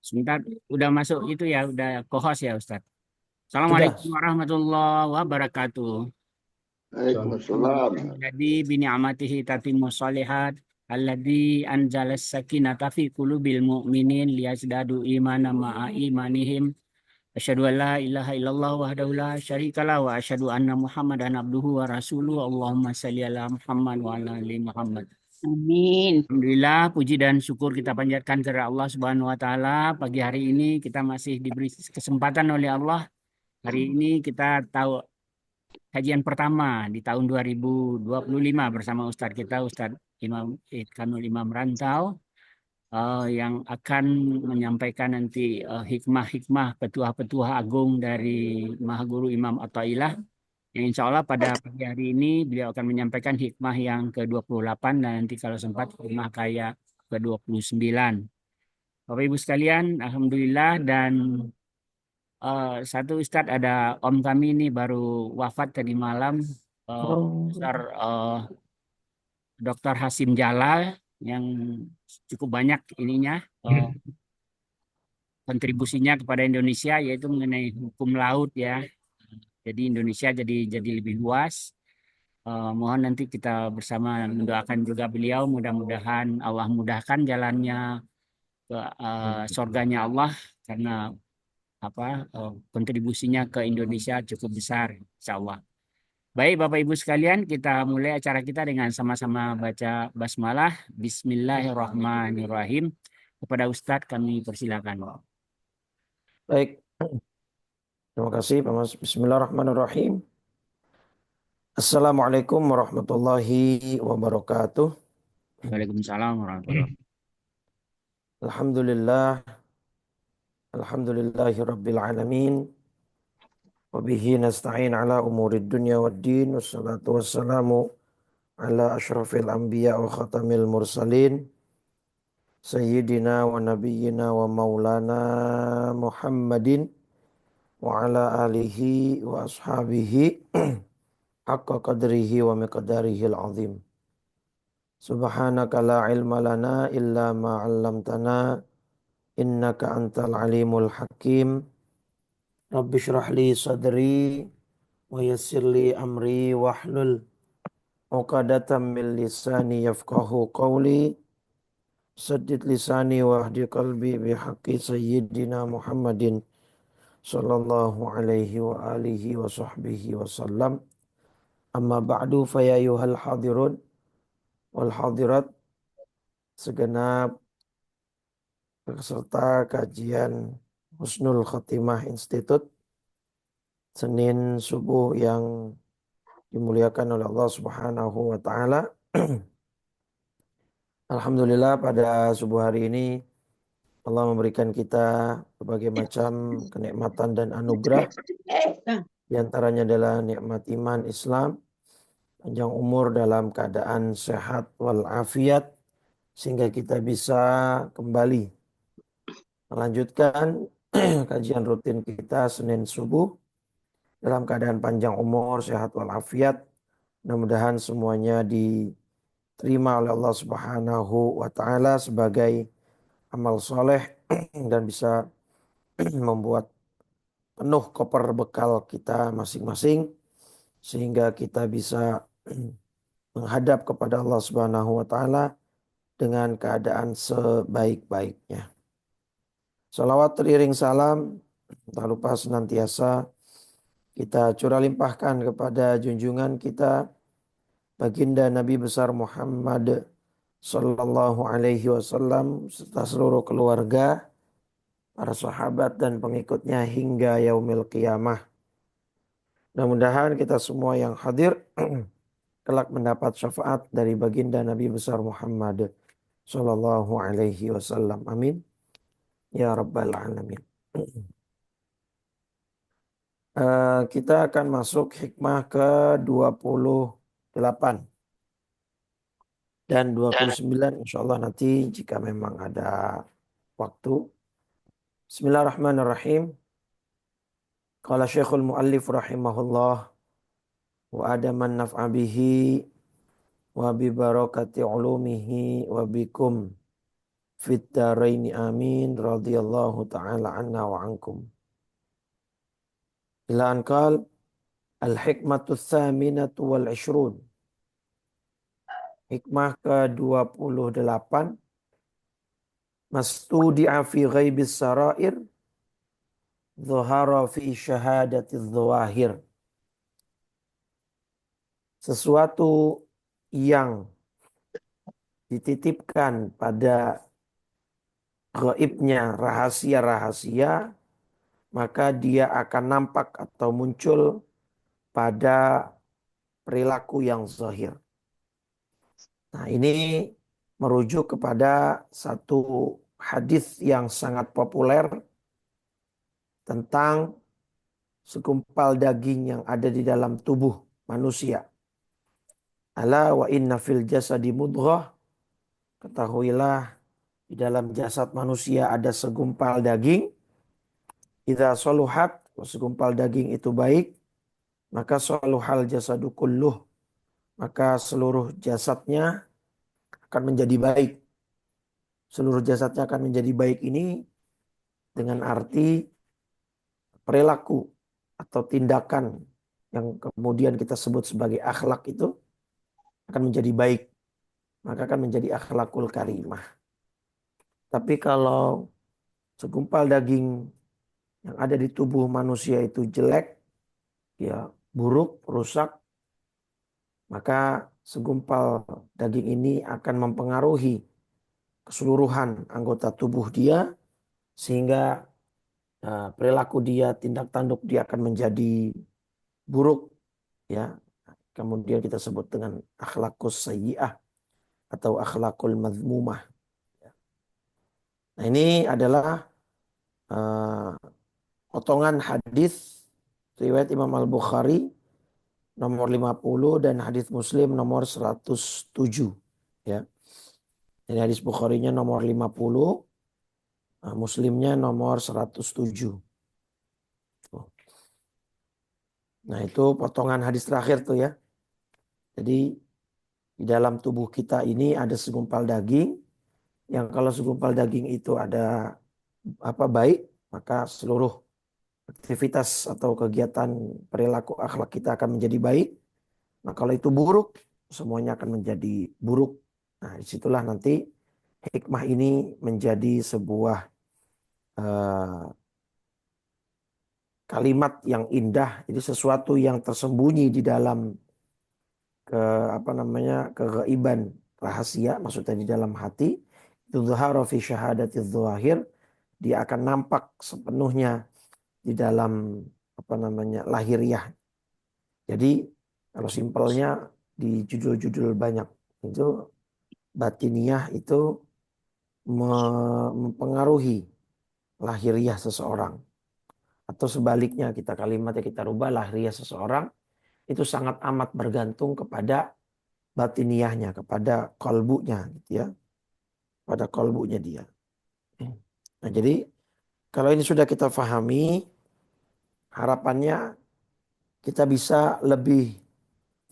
Sebentar, udah masuk itu ya, udah co-host ya Ustaz. Sudah. Assalamualaikum warahmatullahi wabarakatuh. Assalamualaikum. Waalaikumsalam. Alladzi bi ni'matihi tatimmu shalihat. Alladzi anzalas sakinata fi qulubil mu'minin liyazdadu imanan ma'a imanihim. Asyhadu an la ilaha illallah wahdahu la syarikalah wa asyhadu anna Muhammadan abduhu wa rasuluhu. Allahumma shalli ala Muhammad wa ala ali Muhammad. Amin. Alhamdulillah, puji dan syukur kita panjatkan kepada Allah Subhanahu wa taala. Pagi hari ini kita masih diberi kesempatan oleh Allah. Hari ini kita tahu kajian pertama di tahun 2025 bersama Ustadz kita, Ustadz Imam Kanul Imam Rantau, yang akan menyampaikan nanti hikmah-hikmah petuah-petuah agung dari Maha Guru Imam Athaillah. Yang insya Allah pada pagi hari ini beliau akan menyampaikan hikmah yang ke-28 dan nanti kalau sempat hikmah kayak ke-29. Bapak Ibu sekalian, Alhamdulillah dan satu Ustadz ada Om kami ini baru wafat tadi malam, Oh, Besar Dr. Hasim Jalal yang cukup banyak ininya kontribusinya kepada Indonesia yaitu mengenai hukum laut ya. Jadi Indonesia jadi lebih luas. Mohon nanti kita bersama mendoakan juga beliau, mudah-mudahan Allah mudahkan jalannya ke surganya Allah karena apa kontribusinya ke Indonesia cukup besar, insya Allah. Baik Bapak Ibu sekalian, kita mulai acara kita dengan sama-sama baca basmalah. Bismillahirrahmanirrahim. Kepada Ustadz kami persilakan. baik. Terima kasih, Pak Mas. Bismillahirrahmanirrahim. Assalamualaikum warahmatullahi wabarakatuh. Waalaikumsalam warahmatullahi wabarakatuh. Alhamdulillah, alhamdulillahi rabbil alamin. Wabihi nasta'in ala umurid dunya wad din. Wassalatu wassalamu ala ashrafil anbiya wa khatamil mursalin. Sayyidina wa nabiyyina wa maulana Muhammadin wa ala alihi wa ashabihi haqqa qadrihi wa miqdarihi al-azim. Subhanaka la ilma lana illa ma 'allamtana innaka antal alimul hakim. Rabbi shrah li sadri wa yassir li amri wahlul 'uqadatam min lisani yafqahu qawli. Saddid lisani wahdi qalbi bihaqqi sayyidina Muhammadin sallallahu alaihi wa alihi wa sahbihi wa sallam. Amma ba'du fa ya ayyuhal hadirun wal hadirat, segenap peserta kajian Husnul Khotimah Institute Senin subuh yang dimuliakan oleh Allah Subhanahu wa taala. Alhamdulillah pada subuh hari ini Allah memberikan kita berbagai macam kenikmatan dan anugerah. Di antaranya adalah nikmat iman Islam, panjang umur dalam keadaan sehat walafiat, sehingga kita bisa kembali melanjutkan kajian rutin kita Senin subuh dalam keadaan panjang umur, sehat walafiat. Mudah-mudahan semuanya diterima oleh Allah Subhanahu wa taala sebagai amal soleh dan bisa membuat penuh koper bekal kita masing-masing sehingga kita bisa menghadap kepada Allah Subhanahu wa taala dengan keadaan sebaik-baiknya. Salawat teriring salam tak lupa senantiasa kita curah limpahkan kepada junjungan kita baginda Nabi besar Muhammad sallallahu alaihi wasallam serta seluruh keluarga, para sahabat dan pengikutnya hingga yaumil qiyamah. Mudah-mudahan kita semua yang hadir kelak mendapat syafaat dari baginda Nabi besar Muhammad sallallahu alaihi wasallam. Amin ya rabbal alamin. Kita akan masuk hikmah ke-28 dan 29 insyaallah nanti jika memang ada waktu. Bismillahirrahmanirrahim. Qala Syekhul Muallif rahimahullah wa adaman naf'a bihi wa bi barakati ulumihi wa bikum. fid dharaini amin radhiyallahu ta'ala anna wa ankum. Ila an qal al-hikmatu tsaminatu wal 'ishrun. Hikmah ke-28, mastudi'a fi ghaibis sarair dhahara fi syahadatiz zawahir. Sesuatu yang dititipkan pada gaibnya rahasia-rahasia, maka dia akan nampak atau muncul pada perilaku yang zahir. Nah, ini merujuk kepada satu hadis yang sangat populer tentang segumpal daging yang ada di dalam tubuh manusia. Ala wa inna fil jasadi mudghah. Ketahuilah di dalam jasad manusia ada segumpal daging. Idza saluhat, segumpal daging itu baik, maka saluhal jasadu kulluh, maka seluruh jasadnya akan menjadi baik. Seluruh jasadnya akan menjadi baik ini dengan arti perilaku atau tindakan yang kemudian kita sebut sebagai akhlak itu akan menjadi baik. Maka akan menjadi akhlakul karimah. Tapi kalau segumpal daging yang ada di tubuh manusia itu jelek, ya buruk, rusak, maka segumpal daging ini akan mempengaruhi keseluruhan anggota tubuh dia, sehingga perilaku dia, tindak tanduk dia akan menjadi buruk, ya. Kemudian kita sebut dengan akhlakus sayyi'ah atau akhlakul mazmumah. Nah, ini adalah potongan hadis riwayat Imam Al-Bukhari nomor 50 dan hadis Muslim nomor 107, ya. Jadi hadis Bukharinya nomor 50, Muslimnya nomor 107. Nah, itu potongan hadis terakhir tuh, ya. Jadi di dalam tubuh kita ini ada segumpal daging yang kalau segumpal daging itu ada baik, maka seluruh aktivitas atau kegiatan perilaku akhlak kita akan menjadi baik. Nah, kalau itu buruk, semuanya akan menjadi buruk. Nah, disitulah nanti hikmah ini menjadi sebuah kalimat yang indah. Jadi sesuatu yang tersembunyi di dalam kegaiban rahasia, maksudnya di dalam hati, itu dhahara fi syahadatiz zawahir, dia akan nampak sepenuhnya di dalam lahiriah. Jadi kalau simpelnya di judul-judul banyak itu batiniyah itu mempengaruhi lahiriah seseorang. Atau sebaliknya, kalimatnya kita rubah, lahiriah seseorang itu sangat amat bergantung kepada batiniyahnya, kepada kolbunya, gitu ya. Pada kolbunya dia. Nah, jadi kalau ini sudah kita pahami, harapannya kita bisa lebih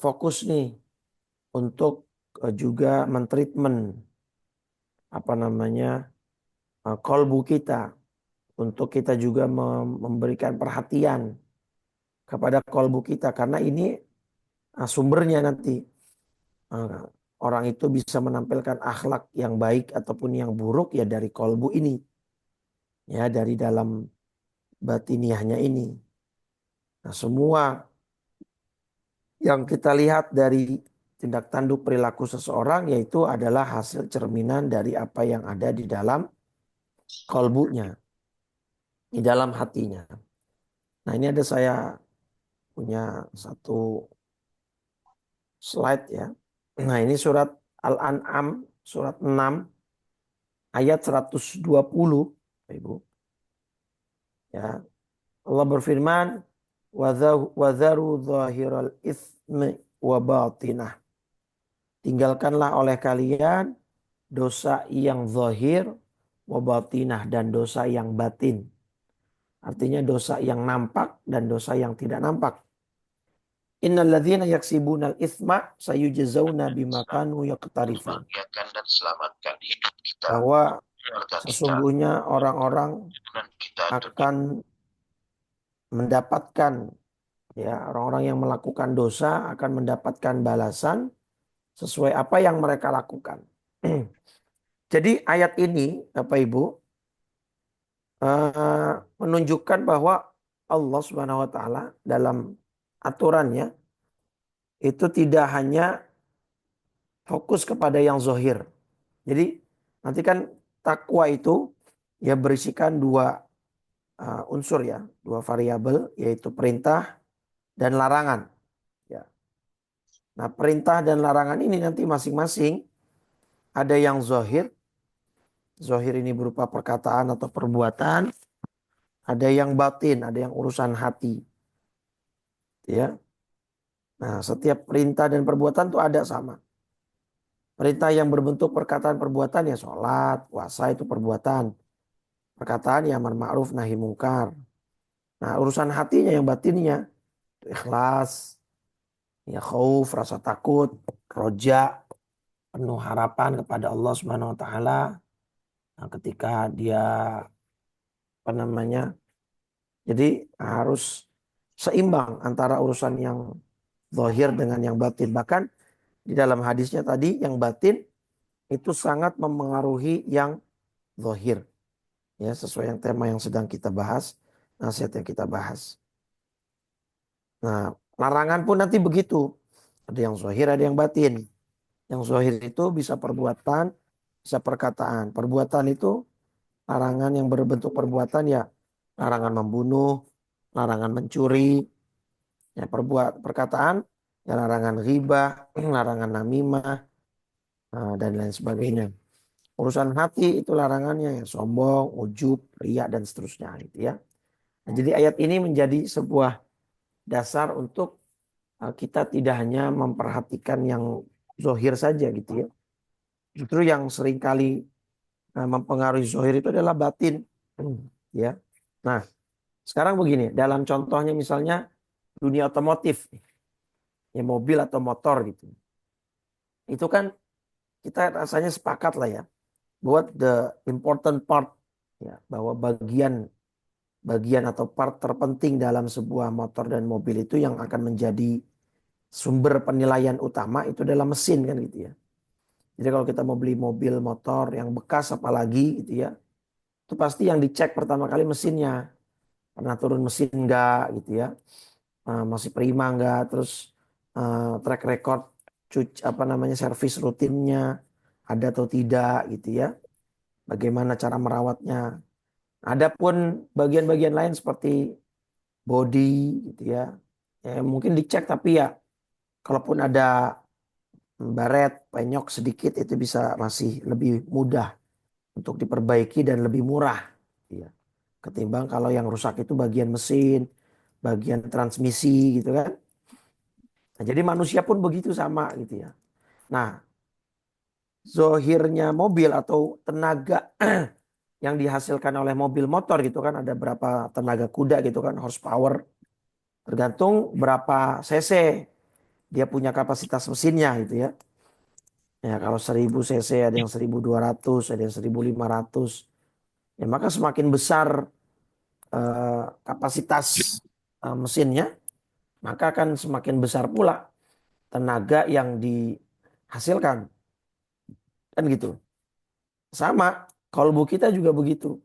fokus nih untuk juga mentreatment kolbu kita, untuk kita juga memberikan perhatian kepada kolbu kita, karena ini sumbernya nanti orang itu bisa menampilkan akhlak yang baik ataupun yang buruk ya dari kolbu ini, ya, dari dalam batiniahnya ini. Nah, semua yang kita lihat dari tindak tanduk perilaku seseorang yaitu adalah hasil cerminan dari apa yang ada di dalam kolbunya, di dalam hatinya. Nah, ini ada saya punya satu slide, ya. Nah, ini surat Al-An'am surat 6 ayat 120, Ibu. Ya. Allah berfirman, "Wadharu zahiral itsmi wa batinah." Tinggalkanlah oleh kalian dosa yang zahir wa batinah, dan dosa yang batin. Artinya dosa yang nampak dan dosa yang tidak nampak. Innal ladzina yaksibunal itsma sayujzauna bima kanu yaqtarifun. Bahwa Sesungguhnya orang-orang akan mendapatkan, ya, orang-orang yang melakukan dosa akan mendapatkan balasan sesuai apa yang mereka lakukan. Jadi ayat ini, Bapak Ibu, menunjukkan bahwa Allah Subhanahu wa taala dalam aturannya itu tidak hanya fokus kepada yang zohir. Jadi nanti kan takwa itu ya berisikan dua unsur, ya, dua variabel, yaitu perintah dan larangan. Ya. Nah, perintah dan larangan ini nanti masing-masing ada yang zohir. Zohir ini berupa perkataan atau perbuatan. Ada yang batin, ada yang urusan hati. Ya. Nah, setiap perintah dan perbuatan itu ada sama. Perintah yang berbentuk perkataan perbuatan ya sholat, puasa itu perbuatan. Perkataan ya amar ma'ruf nahi mungkar. Nah, urusan hatinya yang batinnya itu ikhlas, ya khauf, rasa takut, roja, penuh harapan kepada Allah Subhanahu wa taala. Nah, ketika dia apa namanya? Jadi harus seimbang antara urusan yang zahir dengan yang batin. Bahkan di dalam hadisnya tadi yang batin itu sangat memengaruhi yang zahir. Ya, sesuai yang tema yang sedang kita bahas, nasihat yang kita bahas. Nah, larangan pun nanti begitu. Ada yang zahir, ada yang batin. Yang zahir itu bisa perbuatan, bisa perkataan. Perbuatan itu larangan yang berbentuk perbuatan ya larangan membunuh, larangan mencuri, ya perkataan ya larangan ghibah, larangan namimah, dan lain sebagainya. Urusan hati itu larangannya ya sombong, ujub, riya dan seterusnya gitu ya. Nah, jadi ayat ini menjadi sebuah dasar untuk kita tidak hanya memperhatikan yang zohir saja gitu ya. Justru yang seringkali mempengaruhi zohir itu adalah batin. Ya. Nah, sekarang begini, dalam contohnya misalnya dunia otomotif, ya mobil atau motor gitu. Itu kan kita rasanya sepakat lah ya, bahwa the important part, ya, bahwa bagian atau part terpenting dalam sebuah motor dan mobil itu yang akan menjadi sumber penilaian utama itu adalah mesin kan gitu ya. Jadi kalau kita mau beli mobil motor yang bekas apalagi gitu ya, itu pasti yang dicek pertama kali mesinnya. Pernah turun mesin enggak gitu ya. Masih prima enggak, terus track record apa namanya servis rutinnya ada atau tidak gitu ya. Bagaimana cara merawatnya. Adapun bagian-bagian lain seperti body gitu ya. Ya mungkin dicek tapi ya kalaupun ada baret, penyok sedikit itu bisa masih lebih mudah untuk diperbaiki dan lebih murah. Ya. Ketimbang kalau yang rusak itu bagian mesin, bagian transmisi gitu kan. Nah, jadi manusia pun begitu sama gitu ya. Nah, zohirnya mobil atau tenaga yang dihasilkan oleh mobil motor gitu kan ada berapa tenaga kuda gitu kan horsepower tergantung berapa cc dia punya kapasitas mesinnya gitu ya. Ya kalau 1000 cc ada yang 1200 ada yang 1500 ya maka semakin besar kapasitas mesinnya maka akan semakin besar pula tenaga yang dihasilkan kan gitu. Sama kalbu kita juga begitu.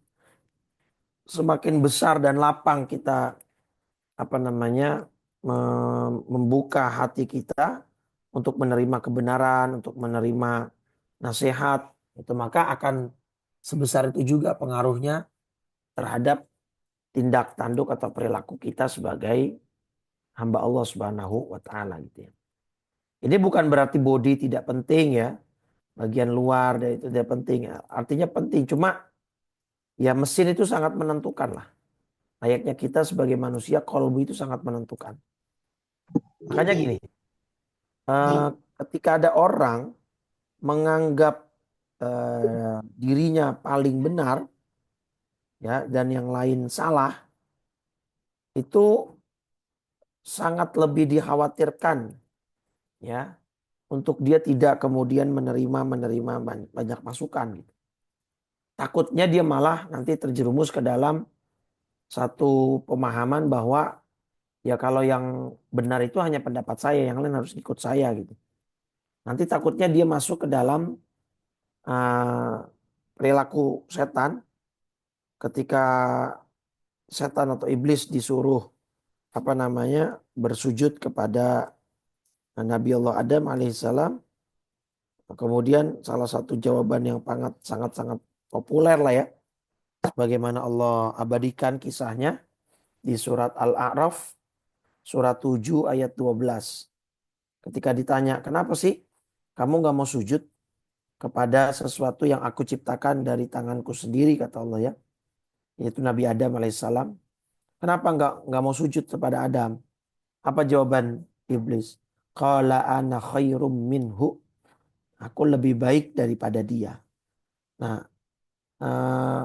Semakin besar dan lapang kita apa namanya membuka hati kita untuk menerima kebenaran, untuk menerima nasihat, itu maka akan sebesar itu juga pengaruhnya terhadap tindak tanduk atau perilaku kita sebagai hamba Allah Subhanahu wa taala gitu ya. Ini bukan berarti body tidak penting ya, bagian luar dari itu tidak penting. Artinya penting, cuma ya mesin itu sangat menentukan lah. Layaknya kita sebagai manusia, kolbu itu sangat menentukan. Makanya gini, ketika ada orang menganggap dirinya paling benar, ya, dan yang lain salah, itu sangat lebih dikhawatirkan, ya, untuk dia tidak kemudian menerima banyak masukan. Gitu. takutnya dia malah nanti terjerumus ke dalam satu pemahaman bahwa ya kalau yang benar itu hanya pendapat saya, yang lain harus ikut saya gitu. Nanti takutnya dia masuk ke dalam uh, perilaku setan ketika setan atau iblis disuruh bersujud kepada Nabi Allah Adam alaihissalam. Kemudian salah satu jawaban yang sangat populer lah ya, sebagaimana Allah abadikan kisahnya di surat Al-A'raf surat 7 ayat 12. Ketika ditanya, kenapa sih kamu gak mau sujud kepada sesuatu yang aku ciptakan dari tanganku sendiri, kata Allah ya, yaitu Nabi Adam alaihissalam. Kenapa nggak mau sujud kepada Adam? Apa jawaban iblis? Qala ana khairum minhu. Aku lebih baik daripada dia. Nah, eh,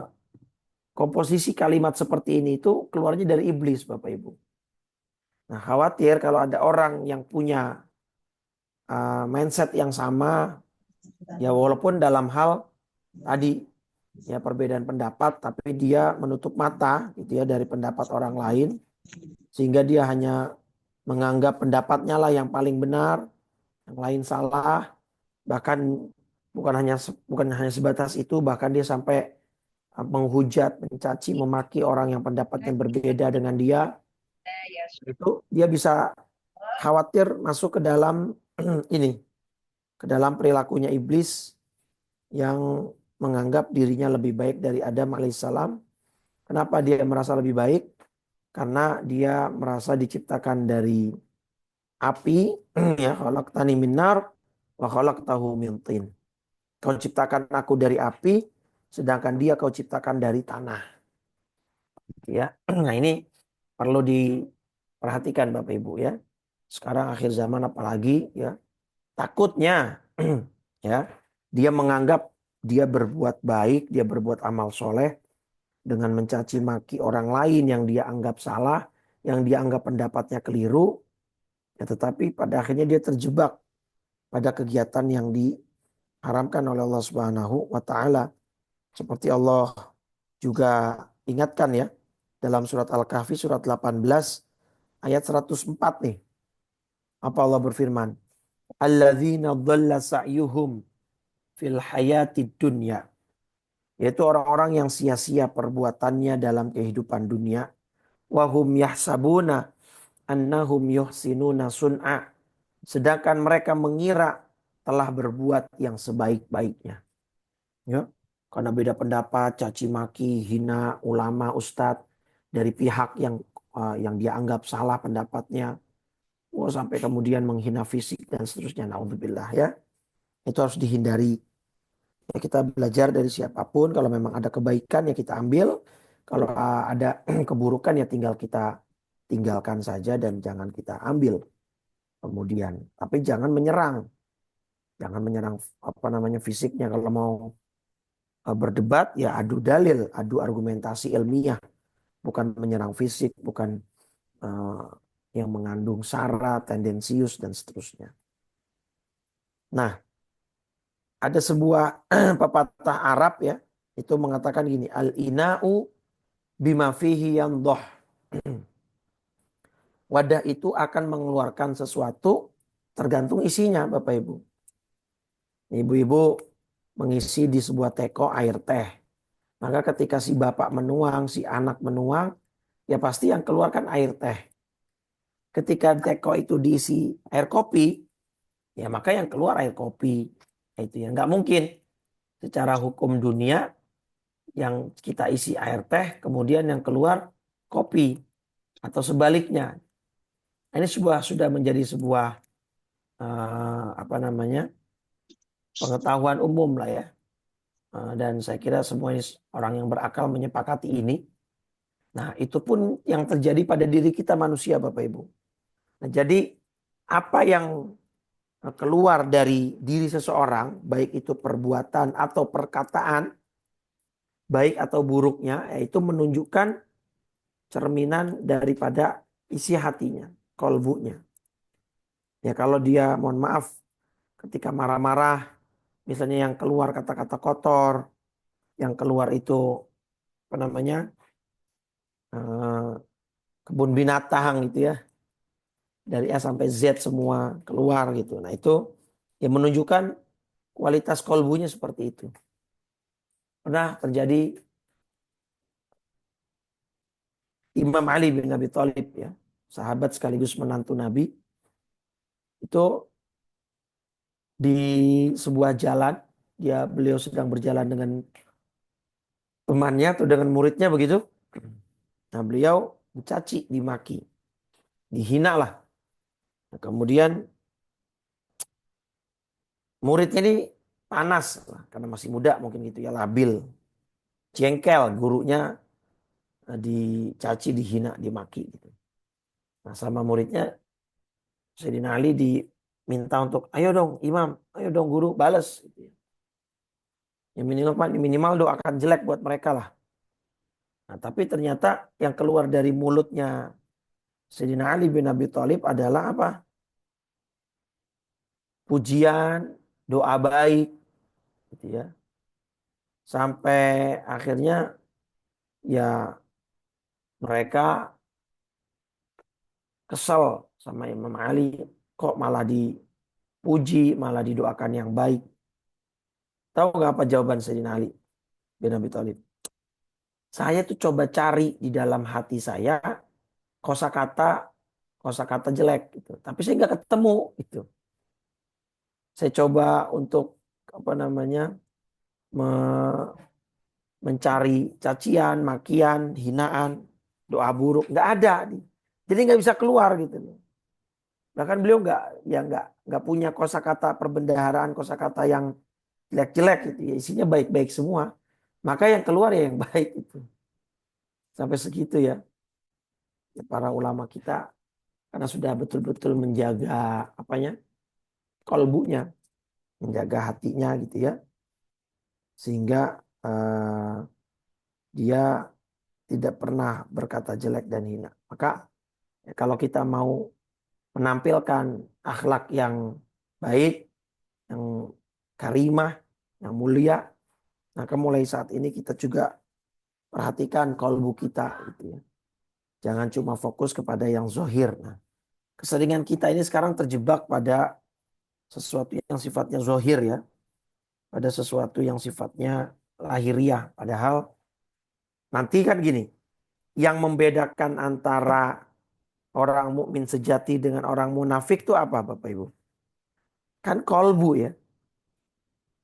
komposisi kalimat seperti ini itu keluarnya dari iblis, Bapak Ibu. Nah, khawatir kalau ada orang yang punya mindset yang sama, ya walaupun dalam hal tadi ya perbedaan pendapat, tapi dia menutup mata gitu ya dari pendapat orang lain, sehingga dia hanya menganggap pendapatnya lah yang paling benar, yang lain salah. Bahkan bukan hanya sebatas itu, bahkan dia sampai menghujat, mencaci, memaki orang yang pendapatnya berbeda dengan dia. Itu dia bisa khawatir masuk ke dalam ini, ke dalam perilakunya iblis yang menganggap dirinya lebih baik dari Adam alaihissalam. Kenapa dia merasa lebih baik? Karena dia merasa diciptakan dari api, ya, khalaqtani min nar wa khalaqtahu min tin. Kau ciptakan aku dari api, sedangkan dia kau ciptakan dari tanah. Ya, nah ini perlu diperhatikan Bapak Ibu ya. Sekarang akhir zaman apalagi ya, takutnya ya dia menganggap dia berbuat baik, dia berbuat amal soleh dengan mencaci maki orang lain yang dia anggap salah, yang dia anggap pendapatnya keliru, ya, tetapi pada akhirnya dia terjebak pada kegiatan yang diharamkan oleh Allah Subhanahu wa taala. Seperti Allah juga ingatkan ya dalam surat Al-Kahfi surat 18 ayat 104 nih. Apa Allah berfirman? Alladzina dhalla sa'yuhum fil hayatid dunya. Yaitu orang-orang yang sia-sia perbuatannya dalam kehidupan dunia. Wahum yahsabuna annahum yuhsinuna sun'a. Sedangkan mereka mengira telah berbuat yang sebaik-baiknya. Ya, karena beda pendapat, caci maki, hina ulama, ustadz dari pihak yang dia anggap salah pendapatnya. Wah, sampai kemudian menghina fisik dan seterusnya. Naudzubillah ya. Itu harus dihindari. Ya, kita belajar dari siapapun. Kalau memang ada kebaikan ya kita ambil. Kalau ada keburukan ya tinggal kita tinggalkan saja dan jangan kita ambil kemudian. Tapi jangan menyerang. Jangan menyerang fisiknya. Kalau mau berdebat ya adu dalil, adu argumentasi ilmiah. Bukan menyerang fisik, bukan uh, yang mengandung sara, tendensius dan seterusnya. Nah, ada sebuah pepatah Arab ya, itu mengatakan gini, al-ina'u bima fihi yandoh. Wadah itu akan mengeluarkan sesuatu tergantung isinya, Bapak Ibu. Ibu-ibu mengisi di sebuah teko air teh. Maka ketika si bapak menuang, si anak menuang, ya pasti yang keluar kan air teh. Ketika teko itu diisi air kopi, ya maka yang keluar air kopi. Itu ya nggak mungkin secara hukum dunia yang kita isi air teh, kemudian yang keluar kopi atau sebaliknya. Ini sudah menjadi sebuah pengetahuan umum lah ya. Dan saya kira semua orang yang berakal menyepakati ini. Nah, itu pun yang terjadi pada diri kita manusia, Bapak Ibu. Nah, jadi apa yang keluar dari diri seseorang, baik itu perbuatan atau perkataan, baik atau buruknya, yaitu menunjukkan cerminan daripada isi hatinya, kolbunya. Ya kalau dia, mohon maaf, ketika marah-marah, misalnya yang keluar kata-kata kotor, yang keluar itu apa namanya eh, kebun binatang gitu ya, dari A sampai Z semua keluar gitu. Nah itu ya menunjukkan kualitas kolbunya seperti itu. Pernah terjadi Imam Ali bin Abi Thalib ya, sahabat sekaligus menantu Nabi, itu di sebuah jalan, beliau sedang berjalan dengan temannya atau dengan muridnya begitu. Nah beliau dicaci, dimaki, dihina lah. Nah, kemudian muridnya ini panas karena masih muda mungkin gitu ya, labil, jengkel, gurunya dicaci, dihina, dimaki gitu. Nah sama muridnya Sayyidina Ali diminta untuk ayo dong imam, ayo dong guru balas gitu ya. Yang minimal doakan jelek buat mereka lah. Nah, tapi ternyata yang keluar dari mulutnya Sayyidina Ali bin Abi Thalib adalah apa? Pujian, doa baik gitu ya. Sampai akhirnya ya mereka kesel sama Imam Ali, kok malah dipuji, malah didoakan yang baik. Tahu nggak apa jawaban Sayyidina Ali bin Abi Thalib? Saya tuh coba cari di dalam hati saya kosakata kosakata jelek gitu. Tapi saya nggak ketemu gitu. Saya coba untuk apa namanya me- mencari cacian, makian, hinaan, doa buruk, nggak ada. Jadi nggak bisa keluar gitu. Bahkan beliau nggak punya kosakata perbendaharaan, kosakata yang jelek-jelek gitu. Ya, isinya baik-baik semua. Maka yang keluar ya yang baik itu. Sampai segitu ya. Ya, para ulama kita karena sudah betul-betul menjaga apanya kolbunya, menjaga hatinya gitu ya, sehingga dia tidak pernah berkata jelek dan hina. Maka ya, kalau kita mau menampilkan akhlak yang baik, yang karimah, yang mulia, maka mulai saat ini kita juga perhatikan kolbu kita gitu ya. Jangan cuma fokus kepada yang zohir. Nah, keseringan kita ini sekarang terjebak pada sesuatu yang sifatnya zohir ya, pada sesuatu yang sifatnya lahiriah. Padahal nanti kan gini, yang membedakan antara orang mukmin sejati dengan orang munafik itu apa Bapak Ibu? Kan kolbu ya.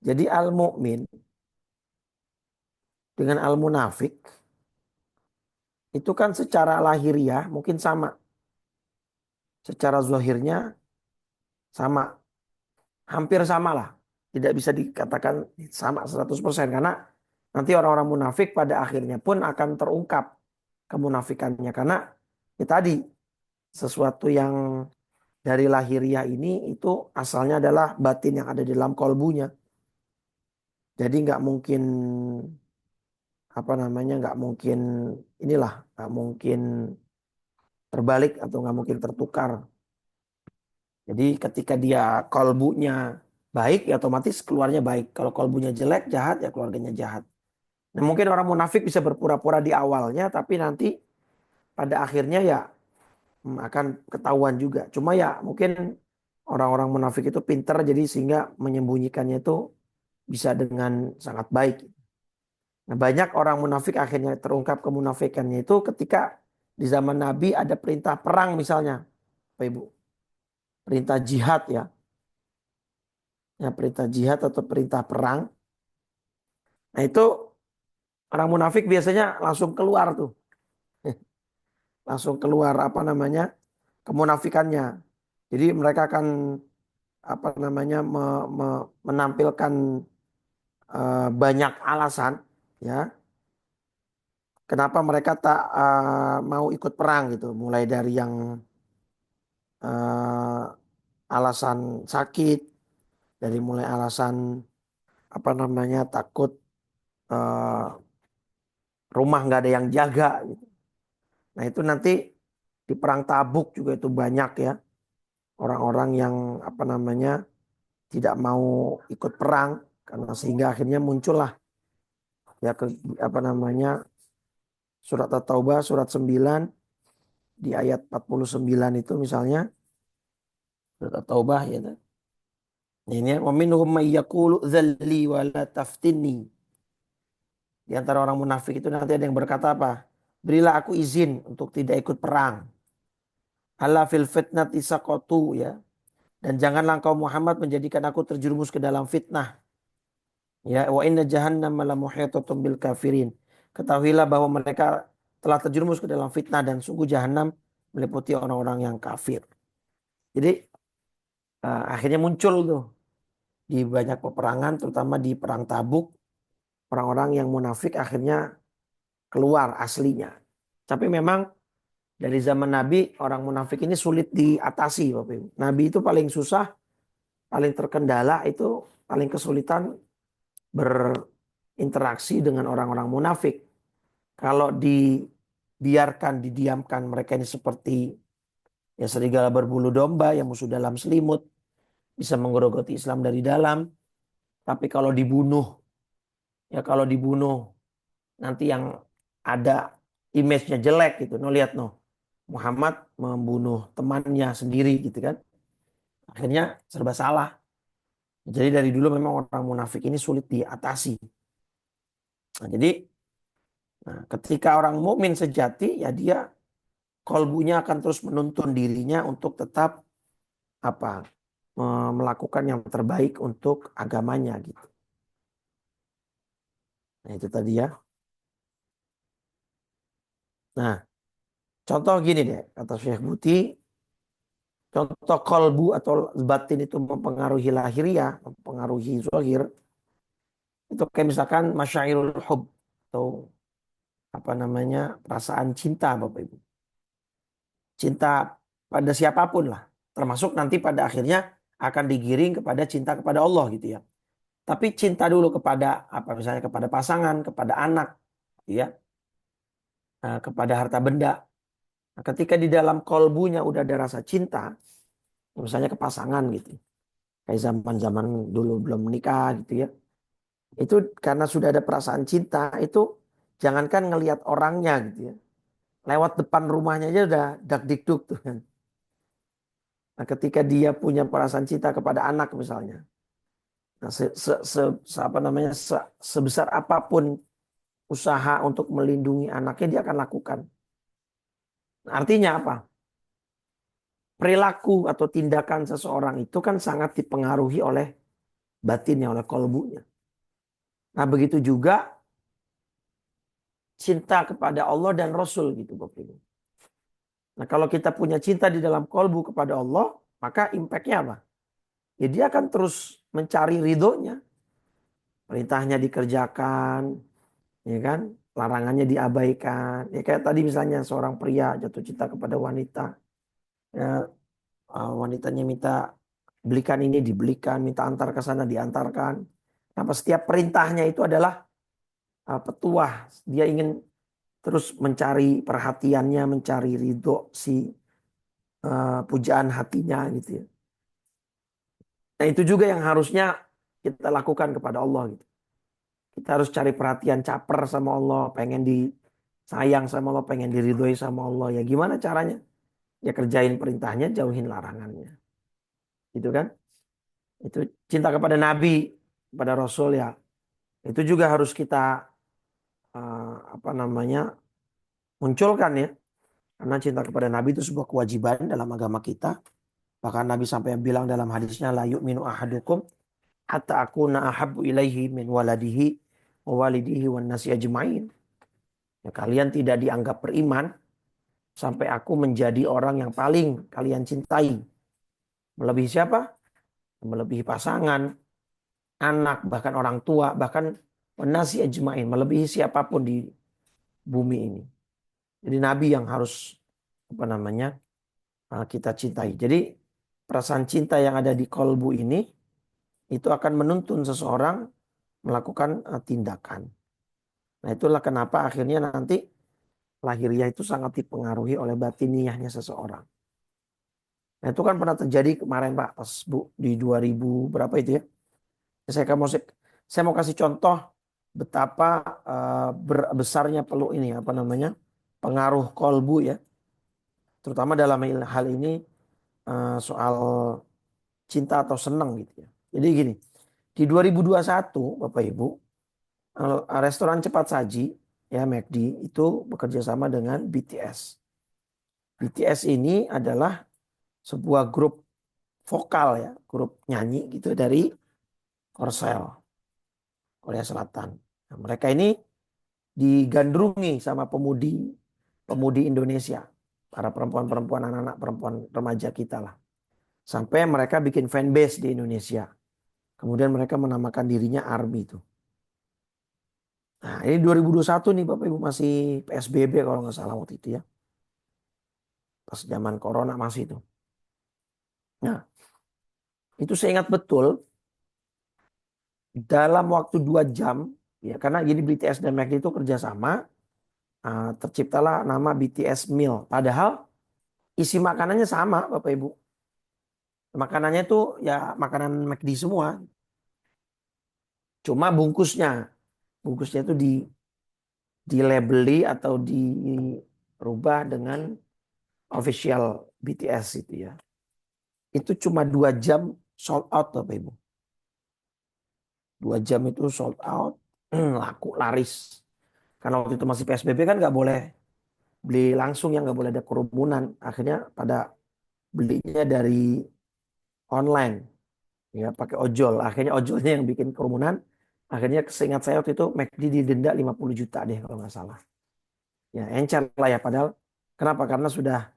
Jadi al mukmin dengan al munafik itu kan secara lahiriah mungkin sama. Secara zahirnya sama. Hampir sama lah. Tidak bisa dikatakan sama 100% karena nanti orang-orang munafik pada akhirnya pun akan terungkap kemunafikannya. Karena ya tadi sesuatu yang dari lahiriah ini itu asalnya adalah batin yang ada di dalam kolbunya. Jadi nggak mungkin apa namanya nggak mungkin inilah nggak mungkin terbalik atau nggak mungkin tertukar. Jadi ketika dia kolbunya baik ya otomatis keluarnya baik. Kalau kolbunya jelek jahat ya keluarganya jahat. Nah, mungkin orang munafik bisa berpura-pura di awalnya tapi nanti pada akhirnya ya akan ketahuan juga. Cuma ya mungkin orang-orang munafik itu pinter jadi sehingga menyembunyikannya itu bisa dengan sangat baik. Nah, banyak orang munafik akhirnya terungkap kemunafikannya itu ketika di zaman Nabi ada perintah perang misalnya, Bapak Ibu. Perintah jihad ya. Ya, perintah jihad atau perintah perang. Nah, itu orang munafik biasanya langsung keluar tuh. Langsung keluar apa namanya? Kemunafikannya. Jadi mereka akan apa namanya menampilkan banyak alasan ya kenapa mereka tak mau ikut perang gitu. Mulai dari yang eh, alasan sakit, dari mulai alasan apa namanya takut eh, rumah nggak ada yang jaga gitu. Nah itu nanti di perang Tabuk juga itu banyak ya orang-orang yang apa namanya tidak mau ikut perang karena sehingga akhirnya muncullah Ya apa namanya, surat At-Taubah surat 9 di ayat 49 itu misalnya, surat At-Taubah ya. Ini wa minhum may yaqulu dzalli wa la taftinni. Di antara orang munafik itu nanti ada yang berkata apa? Berilah aku izin untuk tidak ikut perang. Ala fil fitnati saqatu ya. Dan janganlah engkau Muhammad menjadikan aku terjerumus ke dalam fitnah. Ya, wa inna jahannam la muhitatun bil kafirin. Ketahuilah bahwa mereka telah terjerumus ke dalam fitnah dan sungguh jahanam meliputi orang-orang yang kafir. Jadi akhirnya muncul tuh di banyak peperangan, terutama di perang Tabuk, orang-orang yang munafik akhirnya keluar aslinya. Tapi memang dari zaman Nabi orang munafik ini sulit diatasi, Bapak Ibu. Nabi itu paling susah, paling terkendala itu paling kesulitan berinteraksi dengan orang-orang munafik. Kalau dibiarkan, didiamkan mereka ini seperti ya serigala berbulu domba yang musuh dalam selimut, bisa menggerogoti Islam dari dalam. Tapi kalau dibunuh nanti yang ada image-nya jelek gitu. No, lihat no. Muhammad membunuh temannya sendiri gitu kan. Akhirnya serba salah. Jadi dari dulu memang orang munafik ini sulit diatasi. Nah, ketika orang mukmin sejati ya dia kolbunya akan terus menuntun dirinya untuk tetap apa melakukan yang terbaik untuk agamanya gitu. Nah, itu tadi ya. Nah, contoh gini deh kata Syekh Buti, contoh kolbu atau batin itu mempengaruhi lahiriah, mempengaruhi zahir. Itu kayak misalkan masyairul hub atau apa namanya perasaan cinta Bapak Ibu. Cinta pada siapapun lah. Termasuk nanti pada akhirnya akan digiring kepada cinta kepada Allah gitu ya. Tapi cinta dulu kepada apa misalnya kepada pasangan, kepada anak, gitu ya, kepada harta benda. Nah, ketika di dalam kolbunya udah ada rasa cinta, misalnya ke pasangan gitu, kayak zaman-zaman dulu belum menikah gitu ya. Itu karena sudah ada perasaan cinta itu jangankan ngelihat orangnya gitu ya. Lewat depan rumahnya aja udah dak dikduk tuh kan. Nah, ketika dia punya perasaan cinta kepada anak misalnya. Nah, apa namanya sebesar apapun usaha untuk melindungi anaknya dia akan lakukan. Nah, artinya apa? Perilaku atau tindakan seseorang itu kan sangat dipengaruhi oleh batinnya, oleh kolbunya. Nah, begitu juga cinta kepada Allah dan Rasul gitu Bapak Ibu. Nah, kalau kita punya cinta di dalam kolbu kepada Allah, maka impactnya apa? Ya dia akan terus mencari ridhonya. Perintahnya dikerjakan, ya kan? Larangannya diabaikan. Ya kayak tadi misalnya seorang pria jatuh cinta kepada wanita. Ya, wanitanya minta belikan ini dibelikan, minta antar ke sana diantarkan. Nah, setiap perintahnya itu adalah petuah. Dia ingin terus mencari perhatiannya, mencari ridho si pujaan hatinya gitu ya. Nah, itu juga yang harusnya kita lakukan kepada Allah gitu. Kita harus cari perhatian caper sama Allah, pengen disayang sama Allah, pengen diridhoi sama Allah. Ya gimana caranya? Ya kerjain perintahnya, jauhin larangannya. Gitu kan? Itu cinta kepada Nabi, kepada Rasul ya. Itu juga harus kita apa namanya munculkan ya. Karena cinta kepada Nabi itu sebuah kewajiban dalam agama kita. Bahkan Nabi sampai bilang dalam hadisnya la yu'minu ahadukum hatta akuna ahabbu ilaihi min waladihi wa walidihi wan nasi ajmain. Ya, kalian tidak dianggap beriman sampai aku menjadi orang yang paling kalian cintai. Melebihi siapa? Melebihi pasangan, anak, bahkan orang tua, bahkan wan nasi ajmain, melebihi siapapun di bumi ini. Jadi Nabi yang harus apa namanya kita cintai. Jadi perasaan cinta yang ada di kolbu ini itu akan menuntun seseorang melakukan tindakan. Nah, itulah kenapa akhirnya nanti lahiriah itu sangat dipengaruhi oleh batiniahnya seseorang. Nah, itu kan pernah terjadi kemarin Pak, pas Bu di 2000 berapa itu ya. Saya mau kasih contoh betapa besarnya ini apa namanya pengaruh kolbu ya, terutama dalam hal ini soal cinta atau senang gitu ya. Jadi gini, di 2021 Bapak Ibu, restoran cepat saji ya McD itu bekerja sama dengan BTS. BTS ini adalah sebuah grup vokal ya, grup nyanyi gitu dari Korsel, Korea Selatan. Nah, mereka ini digandrungi sama pemudi Indonesia, para perempuan-perempuan, anak-anak perempuan remaja kita lah. Sampai mereka bikin fanbase di Indonesia. Kemudian mereka menamakan dirinya ARMY itu. Nah, ini 2021 nih Bapak Ibu, masih PSBB kalau nggak salah waktu itu ya. Pas zaman corona masih itu. Nah, itu saya ingat betul dalam waktu 2 jam ya, karena jadi BTS dan McD itu kerjasama, terciptalah nama BTS Meal. Padahal isi makanannya sama Bapak Ibu. Makanannya itu ya makanan McD semua. Cuma bungkusnya itu dilabeli atau dirubah dengan official BTS itu ya. Itu cuma 2 jam sold out Bapak Ibu. 2 jam itu sold out, laku laris. Karena waktu itu masih PSBB kan nggak boleh beli langsung ya, nggak boleh ada kerumunan. Akhirnya pada belinya dari online ya, pakai ojol. Akhirnya ojolnya yang bikin kerumunan. Akhirnya seingat saya waktu itu McD didenda 50 juta deh kalau nggak salah. Ya encer lah ya, padahal kenapa? Karena sudah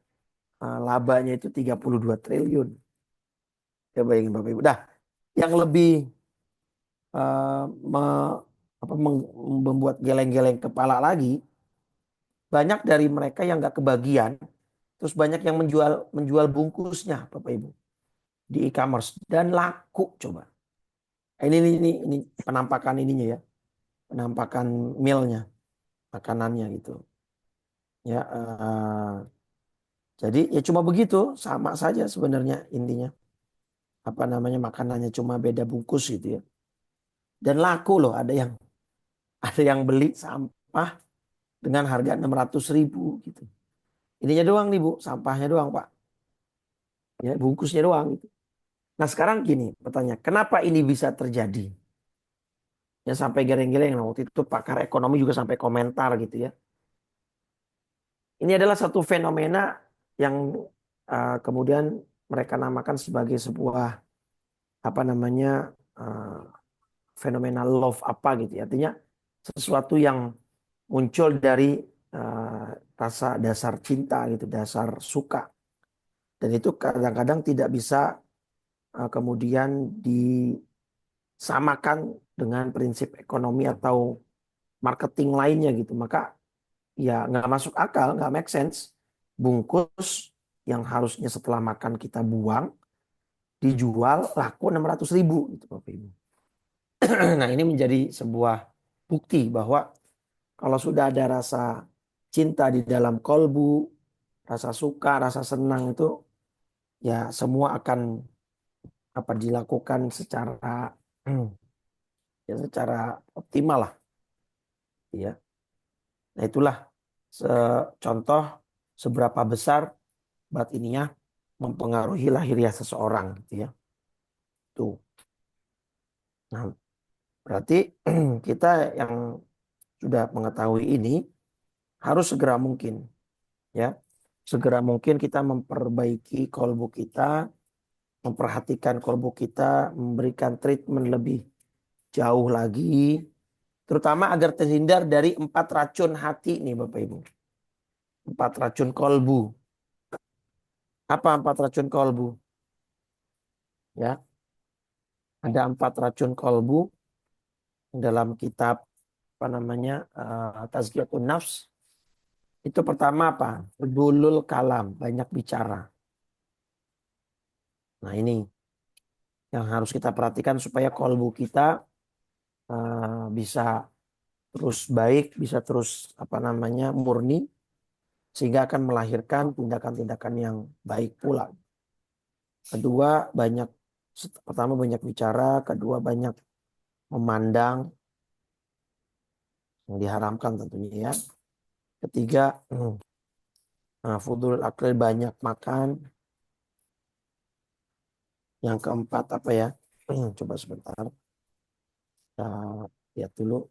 labanya itu 32 triliun. Ya bayangin Bapak Ibu. Dah, yang lebih uh, me- membuat geleng-geleng kepala lagi, banyak dari mereka yang nggak kebagian, terus banyak yang menjual bungkusnya Bapak Ibu di e-commerce dan laku coba. Ini penampakan ininya ya, penampakan mealnya, makanannya gitu. Ya, jadi ya cuma begitu, sama saja sebenarnya intinya. Apa namanya, makanannya cuma beda bungkus gitu ya. Dan laku loh, ada yang beli sampah dengan harga 600.000 gitu. Ininya doang nih Bu, sampahnya doang Pak. Ya, bungkusnya doang gitu. Nah sekarang gini pertanyaan, kenapa ini bisa terjadi? Ya sampai geleng-geleng, nah, waktu itu pakar ekonomi juga sampai komentar gitu ya. Ini adalah satu fenomena yang kemudian mereka namakan sebagai sebuah apa namanya fenomena love apa gitu ya. Artinya sesuatu yang muncul dari uh, rasa dasar cinta gitu, dasar suka. Dan itu kadang-kadang tidak bisa kemudian disamakan dengan prinsip ekonomi atau marketing lainnya gitu. Maka ya nggak masuk akal, nggak make sense. Bungkus yang harusnya setelah makan kita buang, dijual laku 600.000 gitu Bapak Ibu. Nah ini menjadi sebuah bukti bahwa kalau sudah ada rasa cinta di dalam kolbu, rasa suka, rasa senang itu ya semua akan dilakukan secara optimal lah ya. Nah itulah contoh seberapa besar batiniah mempengaruhi lahiriah seseorang gitu ya. Tuh. Nah, berarti kita yang sudah mengetahui ini harus segera mungkin ya. Segera mungkin kita memperbaiki kolbu kita, memperhatikan kolbu kita, memberikan treatment lebih jauh lagi, terutama agar terhindar dari 4 racun hati nih Bapak Ibu. 4 racun kolbu. Apa 4 racun kolbu? Ya, ada 4 racun kolbu dalam kitab apa namanya Tazkiyatun Nafs. Itu pertama apa? Bulul kalam, banyak bicara. Nah ini yang harus kita perhatikan supaya kolbu kita bisa terus baik, bisa terus apa namanya murni, sehingga akan melahirkan tindakan-tindakan yang baik pula. Kedua, pertama banyak bicara, kedua banyak memandang, yang diharamkan tentunya ya. Ketiga, fudul akil, banyak makan. Yang keempat apa ya? Coba sebentar. Kita lihat dulu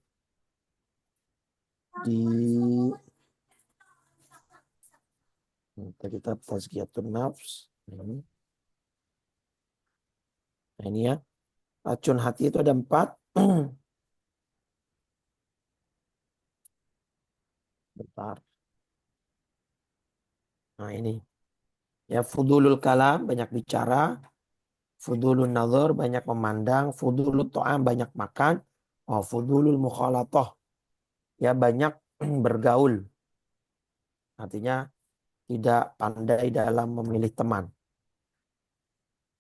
di kita tazkiyatun nafs. Nah, ini ya. Racun hati itu ada 4. Bentar. Nah, ini. Ya, fudulul kalam, banyak bicara. Fudulul nazar, banyak memandang. Fudulul to'am, banyak makan. Oh, fudulul mukhalatoh, ya banyak bergaul. Artinya tidak pandai dalam memilih teman.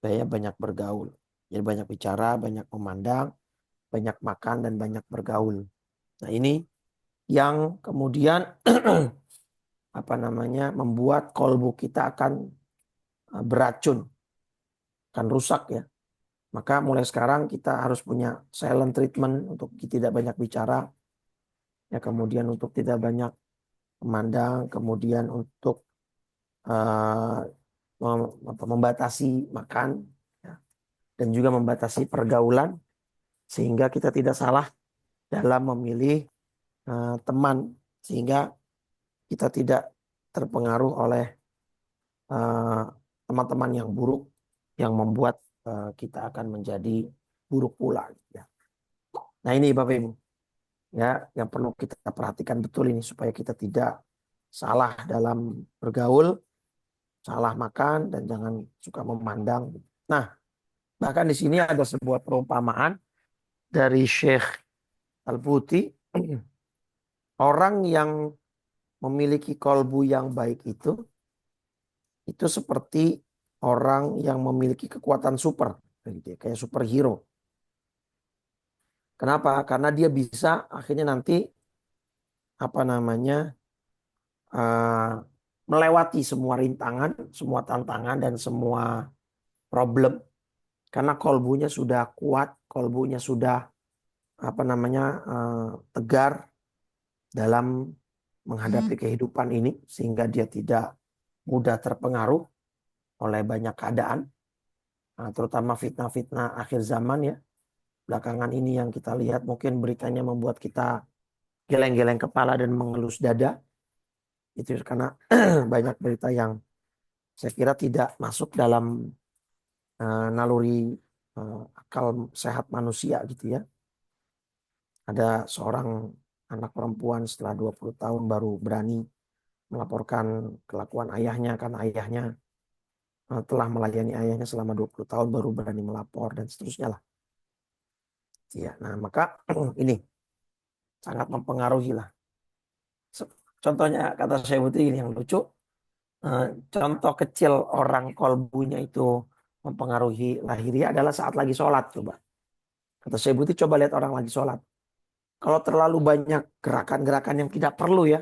Saya banyak bergaul. Jadi banyak bicara, banyak memandang, banyak makan, dan banyak bergaul. Nah, ini yang kemudian apa namanya membuat kolbu kita akan beracun, akan rusak ya. Maka mulai sekarang kita harus punya silent treatment untuk tidak banyak bicara, ya, kemudian untuk tidak banyak memandang, kemudian untuk membatasi makan, ya, dan juga membatasi pergaulan sehingga kita tidak salah dalam memilih teman, sehingga kita tidak terpengaruh oleh teman-teman yang buruk yang membuat kita akan menjadi buruk pula. Ya. Nah, ini Bapak Ibu, ya, yang perlu kita perhatikan betul ini supaya kita tidak salah dalam bergaul, salah makan, dan jangan suka memandang. Nah, bahkan di sini ada sebuah perumpamaan dari Syekh Al-Buti. Orang yang memiliki kolbu yang baik itu seperti orang yang memiliki kekuatan super, kayak superhero. Kenapa? Karena dia bisa akhirnya nanti apa namanya melewati semua rintangan, semua tantangan, dan semua problem. Karena kolbunya sudah kuat, kolbunya sudah apa namanya tegar dalam menghadapi kehidupan ini, sehingga dia tidak mudah terpengaruh oleh banyak keadaan, terutama fitnah-fitnah akhir zaman ya. Belakangan ini yang kita lihat mungkin beritanya membuat kita geleng-geleng kepala dan mengelus dada. Itu karena banyak berita yang saya kira tidak masuk dalam naluri akal sehat manusia gitu ya. Ada seorang anak perempuan setelah 20 tahun baru berani melaporkan kelakuan ayahnya karena ayahnya telah melayani ayahnya selama 20 tahun baru berani melapor dan seterusnya lah. Ya, nah maka ini sangat mempengaruhi lah. Contohnya kata saya ini yang lucu. Contoh kecil orang kolbunya itu mempengaruhi lahiriah adalah saat lagi sholat. Coba. Kata saya coba lihat orang lagi sholat. Kalau terlalu banyak gerakan-gerakan yang tidak perlu ya.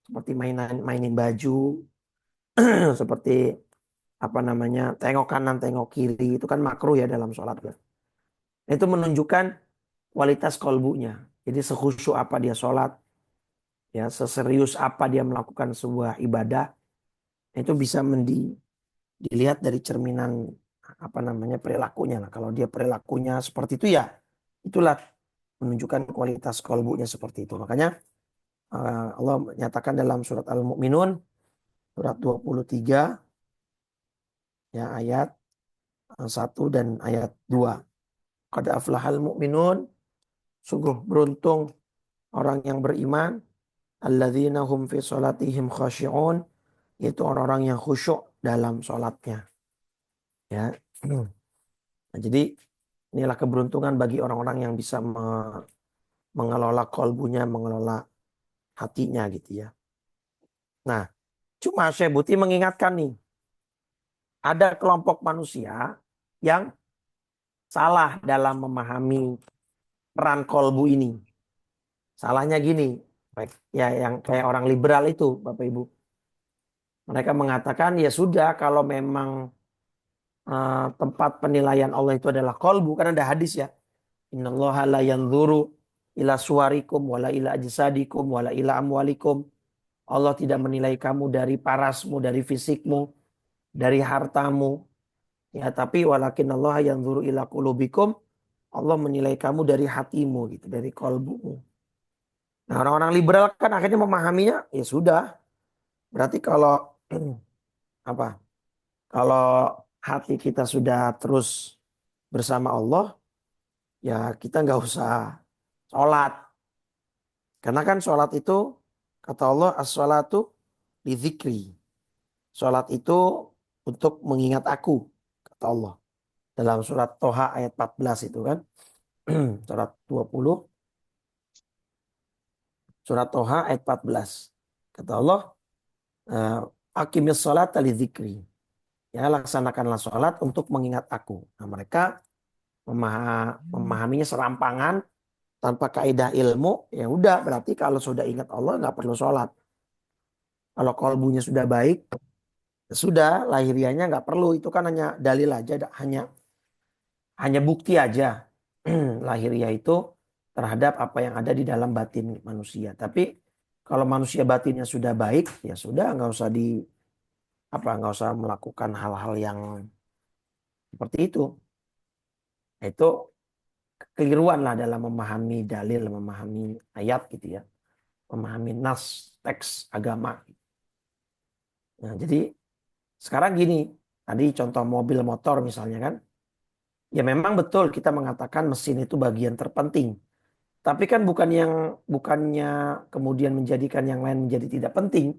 Seperti mainin baju. Seperti apa namanya, tengok kanan, tengok kiri. Itu kan makruh ya dalam sholat. Itu menunjukkan kualitas kolbunya. Jadi sekhusyuk apa dia sholat. Ya, seserius apa dia melakukan sebuah ibadah. Itu bisa dilihat dari cerminan apa namanya perilakunya. Nah, kalau dia perilakunya seperti itu ya, itulah menunjukkan kualitas kolbunya seperti itu. Makanya Allah menyatakan dalam surat Al-Mu'minun surat 23 ya ayat 1 dan ayat 2. Qad aflahal mu'minun, sungguh beruntung orang yang beriman, alladzina hum fi sholatihim khashi'un, yaitu orang-orang yang khusyuk dalam sholatnya. Ya. Nah, jadi inilah keberuntungan bagi orang-orang yang bisa mengelola kolbunya, mengelola hatinya gitu ya. Nah, cuma Syekh Buti mengingatkan nih, ada kelompok manusia yang salah dalam memahami peran kolbu ini. Salahnya gini, ya yang kayak orang liberal itu, Bapak Ibu. Mereka mengatakan ya sudah, kalau memang tempat penilaian Allah itu adalah kolbu, karena ada hadis ya. Innallaha la yanzuru ila suwarikum wala ila ajsadikum wala ila amwalikum. Allah tidak menilai kamu dari parasmu, dari fisikmu, dari hartamu. Ya, tapi walakin Allah yanzuru ila qulubikum. Allah menilai kamu dari hatimu gitu, dari kolbumu. Nah, orang-orang liberal kan akhirnya memahaminya, ya sudah. Berarti kalau apa? Kalau hati kita sudah terus bersama Allah, ya kita nggak usah sholat. Karena kan sholat itu, kata Allah, as-sholatu li dzikri. Sholat itu untuk mengingat aku, kata Allah. Dalam surat Toha ayat 14 itu kan. Surat 20, surat Toha ayat 14. Kata Allah, aqimis sholat li dzikri. Ya, laksanakanlah sholat untuk mengingat aku. Nah, mereka memahaminya serampangan tanpa kaidah ilmu. Ya udah, berarti kalau sudah ingat Allah nggak perlu sholat. Kalau kalbunya sudah baik, ya sudah lahiriahnya nggak perlu. Itu kan hanya dalil aja, hanya bukti aja. Lahiriah itu terhadap apa yang ada di dalam batin manusia. Tapi kalau manusia batinnya sudah baik, ya sudah nggak usah melakukan hal-hal yang seperti itu. Itu kekeliruan lah dalam memahami dalil, memahami ayat gitu ya, memahami nas teks agama. Nah, jadi sekarang gini, tadi contoh mobil motor misalnya kan, ya memang betul kita mengatakan mesin itu bagian terpenting. Tapi kan bukannya kemudian menjadikan yang lain menjadi tidak penting.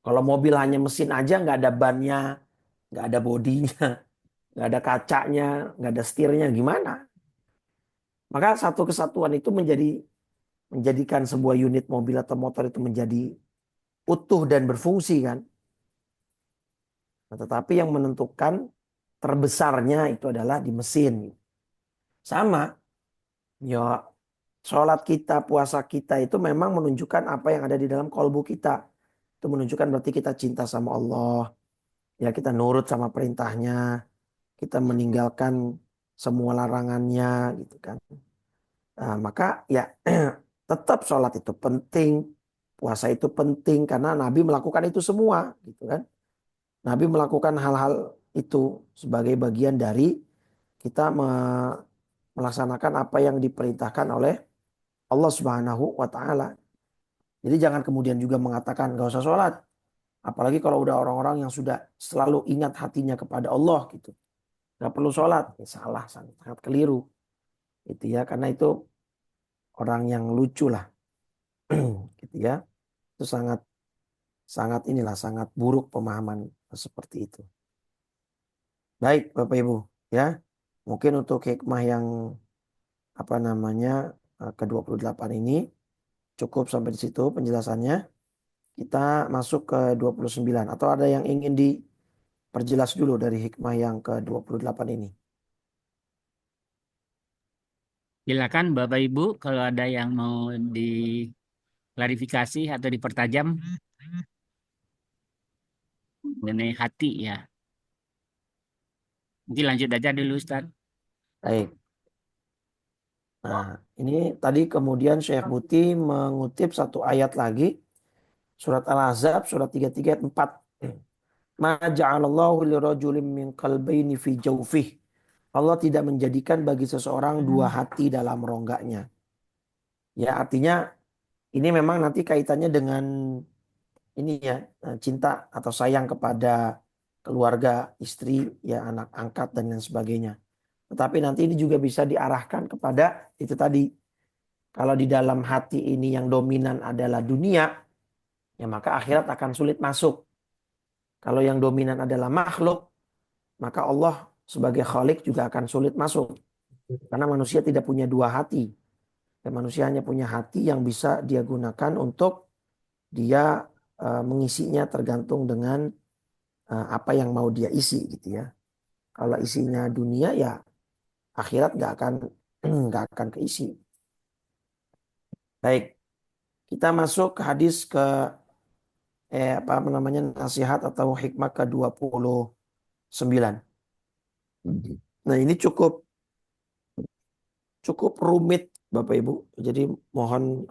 Kalau mobil hanya mesin aja nggak ada bannya, nggak ada bodinya, nggak ada kacanya, nggak ada setirnya, gimana? Maka satu kesatuan itu menjadikan sebuah unit mobil atau motor itu menjadi utuh dan berfungsi kan. Nah, tetapi yang menentukan terbesarnya itu adalah di mesin. Sama, ya sholat kita, puasa kita itu memang menunjukkan apa yang ada di dalam kolbu kita. Itu menunjukkan berarti kita cinta sama Allah. Ya kita nurut sama perintahnya. Kita meninggalkan semua larangannya gitu kan. Nah, maka ya tetap sholat itu penting. Puasa itu penting karena Nabi melakukan itu semua gitu kan. Nabi melakukan hal-hal itu sebagai bagian dari kita melaksanakan apa yang diperintahkan oleh Allah Subhanahu wa taala. Jadi jangan kemudian juga mengatakan gak usah sholat. Apalagi kalau udah orang-orang yang sudah selalu ingat hatinya kepada Allah gitu. Gak perlu sholat. Ya, salah, sangat keliru. Itu ya, karena itu orang yang lucu lah. Gitu ya. Itu sangat buruk pemahaman seperti itu. Baik Bapak Ibu ya. Mungkin untuk hikmah yang ke-28 ini cukup sampai di situ penjelasannya. Kita masuk ke 29 atau ada yang ingin diperjelas dulu dari hikmah yang ke-28 ini. Silakan Bapak Ibu kalau ada yang mau diklarifikasi atau dipertajam mengenai hati ya. Mungkin lanjut aja dulu Ustaz. Baik. Nah, ini tadi kemudian Syekh Buti mengutip satu ayat lagi. Surat Al-Ahzab, surat 33 ayat 4. Ma ja'alallahu lirajulin min qalbayni fi jawfih. Allah tidak menjadikan bagi seseorang dua hati dalam rongganya. Ya, artinya ini memang nanti kaitannya dengan ini ya, cinta atau sayang kepada keluarga, istri, ya anak angkat dan lain sebagainya. Tetapi nanti ini juga bisa diarahkan kepada itu tadi. Kalau di dalam hati ini yang dominan adalah dunia, ya maka akhirat akan sulit masuk. Kalau yang dominan adalah makhluk, maka Allah sebagai Khalik juga akan sulit masuk. Karena manusia tidak punya dua hati. Dan manusia hanya punya hati yang bisa dia gunakan untuk dia mengisinya tergantung dengan apa yang mau dia isi gitu ya. Kalau isinya dunia ya akhirat nggak akan keisi. Baik, kita masuk ke hadis ke nasihat atau hikmah ke-29. Nah, ini cukup cukup rumit Bapak Ibu. Jadi mohon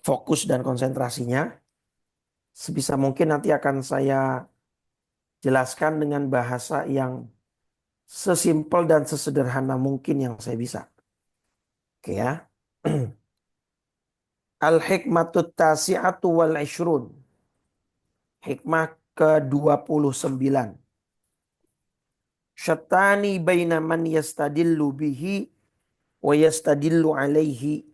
fokus dan konsentrasinya. Sebisa mungkin nanti akan saya jelaskan dengan bahasa yang sesimpel dan sesederhana mungkin yang saya bisa. Oke ya. Al-hikmatut tasi'atu wal ishrun. Hikmah ke-29. Syatani baina man yastadillu bihi wa yastadillu alaihi.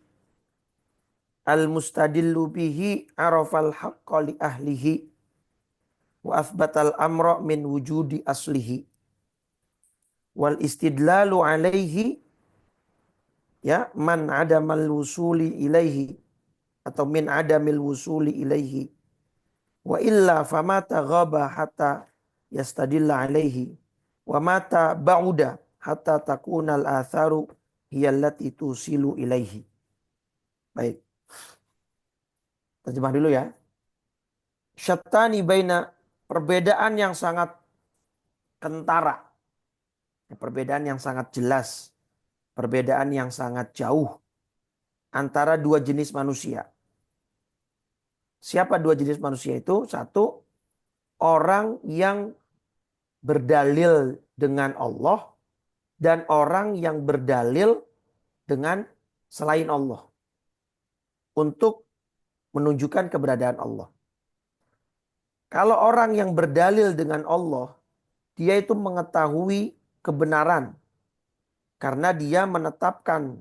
Al-mustadillu bihi arafal haqqa li ahlihi wa athbatal amra min wujudi aslihi. Wal istidlalu alaihi ya man adamal wusuli ilaihi atau min adamil wusuli ilaihi wa illa famata ghaba hatta yastadilla alaihi wa mata ba'uda hatta takunal atharu hiyallati tusilu ilaihi. Baik, terjemah dulu ya. Syattani baina, perbedaan yang sangat kentara, perbedaan yang sangat jelas, perbedaan yang sangat jauh antara dua jenis manusia. Siapa dua jenis manusia itu? Satu, orang yang berdalil dengan Allah dan orang yang berdalil dengan selain Allah untuk menunjukkan keberadaan Allah. Kalau orang yang berdalil dengan Allah, dia itu mengetahui kebenaran karena dia menetapkan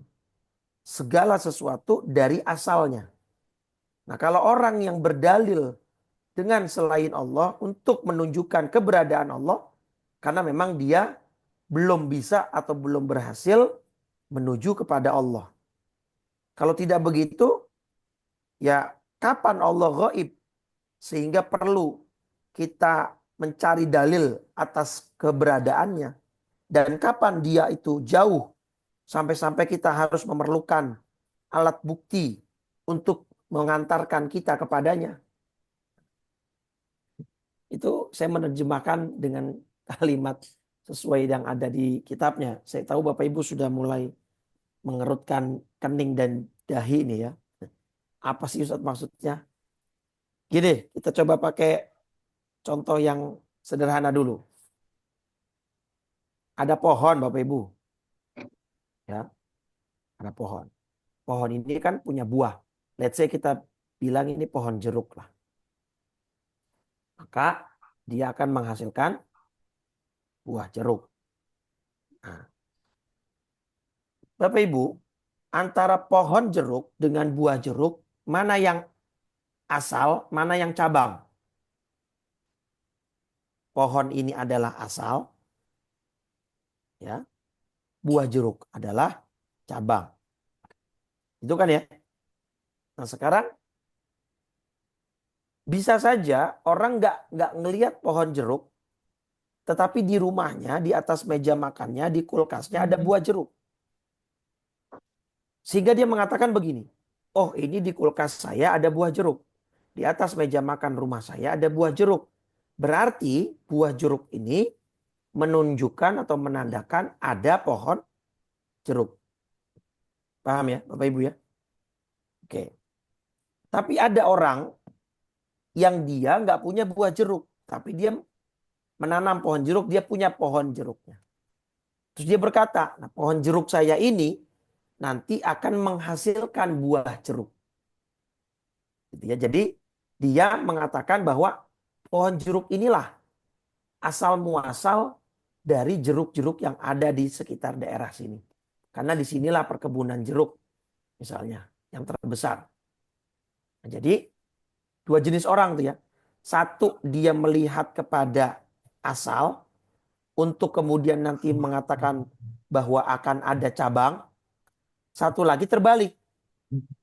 segala sesuatu dari asalnya. Nah, kalau orang yang berdalil dengan selain Allah untuk menunjukkan keberadaan Allah, karena memang dia belum bisa atau belum berhasil menuju kepada Allah. Kalau tidak begitu, ya kapan Allah gaib sehingga perlu kita mencari dalil atas keberadaannya. Dan kapan dia itu jauh sampai-sampai kita harus memerlukan alat bukti untuk mengantarkan kita kepadanya. Itu saya menerjemahkan dengan kalimat sesuai yang ada di kitabnya. Saya tahu Bapak Ibu sudah mulai mengerutkan kening dan dahi ini ya. Apa sih Ustaz maksudnya? Gini, kita coba pakai contoh yang sederhana dulu. Ada pohon Bapak Ibu. Ya, ada pohon. Pohon ini kan punya buah. Let's say kita bilang ini pohon jeruk lah. Maka dia akan menghasilkan buah jeruk. Nah, Bapak Ibu, antara pohon jeruk dengan buah jeruk, mana yang asal, mana yang cabang? Pohon ini adalah asal, ya. Buah jeruk adalah cabang. Itu kan ya. Nah sekarang bisa saja orang nggak ngelihat pohon jeruk, tetapi di rumahnya, di atas meja makannya, di kulkasnya ada buah jeruk. Sehingga dia mengatakan begini, oh ini di kulkas saya ada buah jeruk. Di atas meja makan rumah saya ada buah jeruk. Berarti buah jeruk ini menunjukkan atau menandakan ada pohon jeruk. Paham ya Bapak Ibu ya? Oke. Tapi ada orang yang dia nggak punya buah jeruk. Tapi dia menanam pohon jeruk, dia punya pohon jeruknya. Terus dia berkata, nah pohon jeruk saya ini nanti akan menghasilkan buah jeruk. Gitu ya. Jadi dia mengatakan bahwa pohon jeruk inilah asal muasal dari jeruk-jeruk yang ada di sekitar daerah sini. Karena disinilah perkebunan jeruk misalnya yang terbesar. Nah, jadi dua jenis orang tuh ya. Satu dia melihat kepada asal untuk kemudian nanti mengatakan bahwa akan ada cabang. Satu lagi terbalik.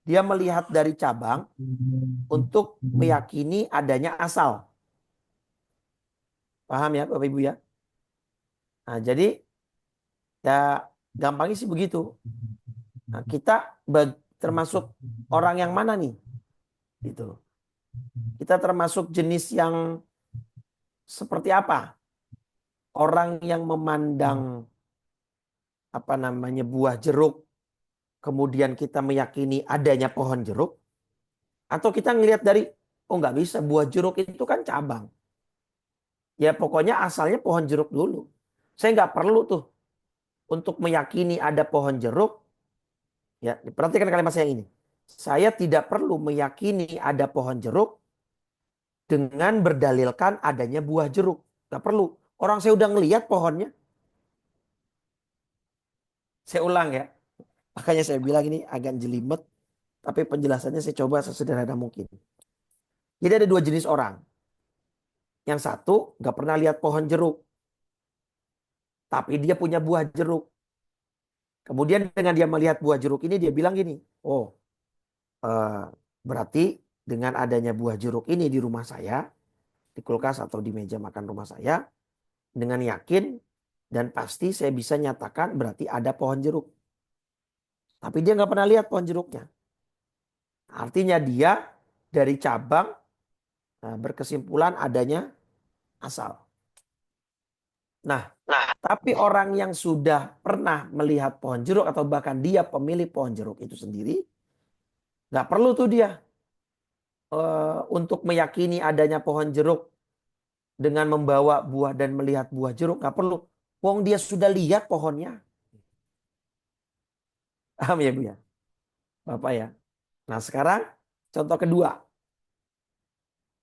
Dia melihat dari cabang untuk meyakini adanya asal. Paham ya Bapak Ibu ya? Nah, jadi ya gampangnya sih begitu. Nah, kita termasuk orang yang mana nih? Gitu. Kita termasuk jenis yang seperti apa? Orang yang memandang buah jeruk, kemudian kita meyakini adanya pohon jeruk, atau kita ngelihat dari, oh nggak bisa, buah jeruk itu kan cabang. Ya pokoknya asalnya pohon jeruk dulu. Saya nggak perlu tuh untuk meyakini ada pohon jeruk. Ya, perhatikan kalimat saya ini. Saya tidak perlu meyakini ada pohon jeruk dengan berdalilkan adanya buah jeruk. Nggak perlu. Orang saya udah ngelihat pohonnya. Saya ulang ya. Makanya saya bilang ini agak jelimet. Tapi penjelasannya saya coba sesederhana mungkin. Jadi ada dua jenis orang. Yang satu nggak pernah lihat pohon jeruk. Tapi dia punya buah jeruk. Kemudian dengan dia melihat buah jeruk ini dia bilang gini. Oh, eh, berarti dengan adanya buah jeruk ini di rumah saya, di kulkas atau di meja makan rumah saya, dengan yakin dan pasti saya bisa nyatakan berarti ada pohon jeruk. Tapi dia nggak pernah lihat pohon jeruknya. Artinya dia dari cabang berkesimpulan adanya asal. Nah, tapi orang yang sudah pernah melihat pohon jeruk atau bahkan dia pemilik pohon jeruk itu sendiri, nggak perlu tuh dia untuk meyakini adanya pohon jeruk dengan membawa buah dan melihat buah jeruk, nggak perlu. Wong dia sudah lihat pohonnya. Paham ya Bu ya? Bapak ya. Nah sekarang contoh kedua.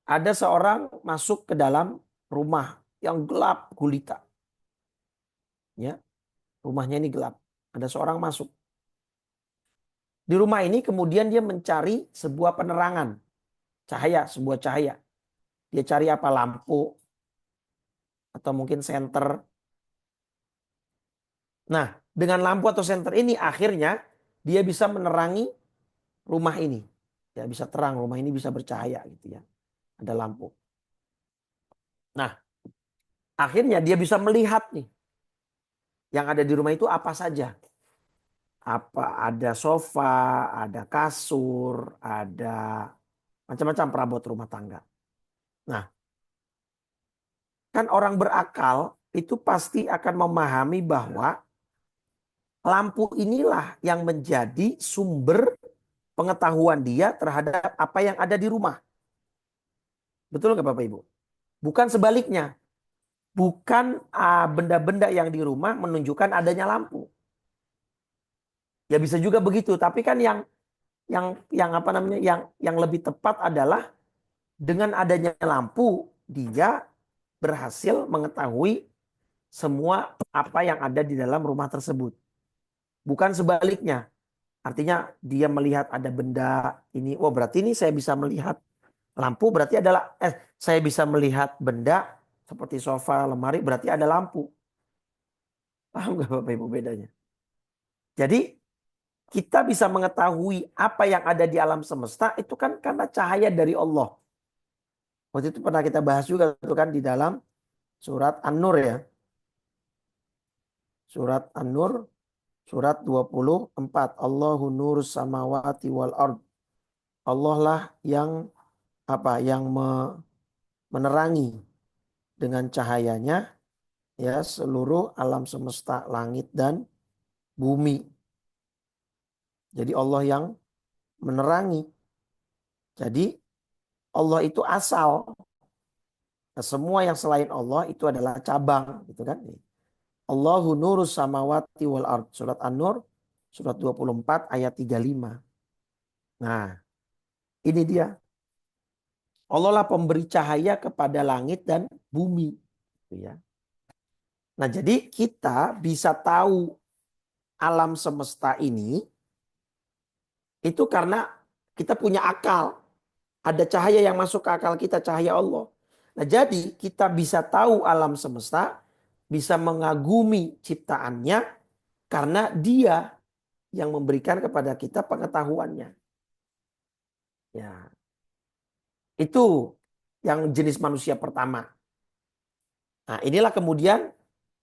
Ada seorang masuk ke dalam rumah yang gelap gulita. Ya, rumahnya ini gelap. Ada seorang masuk. Di rumah ini kemudian dia mencari sebuah penerangan. Cahaya, sebuah cahaya. Dia cari apa? Lampu. Atau mungkin senter. Nah, dengan lampu atau senter ini akhirnya dia bisa menerangi rumah ini. Ya, bisa terang, rumah ini bisa bercahaya gitu ya. Ada lampu. Nah, akhirnya dia bisa melihat nih. Yang ada di rumah itu apa saja. Apa ada sofa, ada kasur, ada macam-macam perabot rumah tangga. Nah, kan orang berakal itu pasti akan memahami bahwa lampu inilah yang menjadi sumber pengetahuan dia terhadap apa yang ada di rumah. Betul nggak Bapak Ibu? Bukan sebaliknya. Bukan benda-benda yang di rumah menunjukkan adanya lampu. Ya bisa juga begitu, tapi kan yang apa namanya yang lebih tepat adalah dengan adanya lampu dia berhasil mengetahui semua apa yang ada di dalam rumah tersebut. Bukan sebaliknya. Artinya dia melihat ada benda ini, oh berarti ini saya bisa melihat lampu, berarti adalah saya bisa melihat benda seperti sofa, lemari, berarti ada lampu. Paham nggak Bapak Ibu bedanya? Jadi kita bisa mengetahui apa yang ada di alam semesta itu kan karena cahaya dari Allah. Waktu itu pernah kita bahas juga itu kan di dalam surat An-Nur ya. Surat An-Nur surat 24. Allahu nurus samawati wal ard. Allah lah yang menerangi dengan cahayanya ya seluruh alam semesta langit dan bumi. Jadi Allah yang menerangi. Jadi Allah itu asal. Nah, semua yang selain Allah itu adalah cabang gitu kan. Allahu nurus samawati wal ard. Surat An-Nur surat 24 ayat 35. Nah, ini dia. Allah lah pemberi cahaya kepada langit dan bumi. Gitu ya. Nah, jadi kita bisa tahu alam semesta ini itu karena kita punya akal. Ada cahaya yang masuk ke akal kita, cahaya Allah. Nah, jadi kita bisa tahu alam semesta, bisa mengagumi ciptaannya karena Dia yang memberikan kepada kita pengetahuannya. Ya, itu yang jenis manusia pertama. Nah, inilah kemudian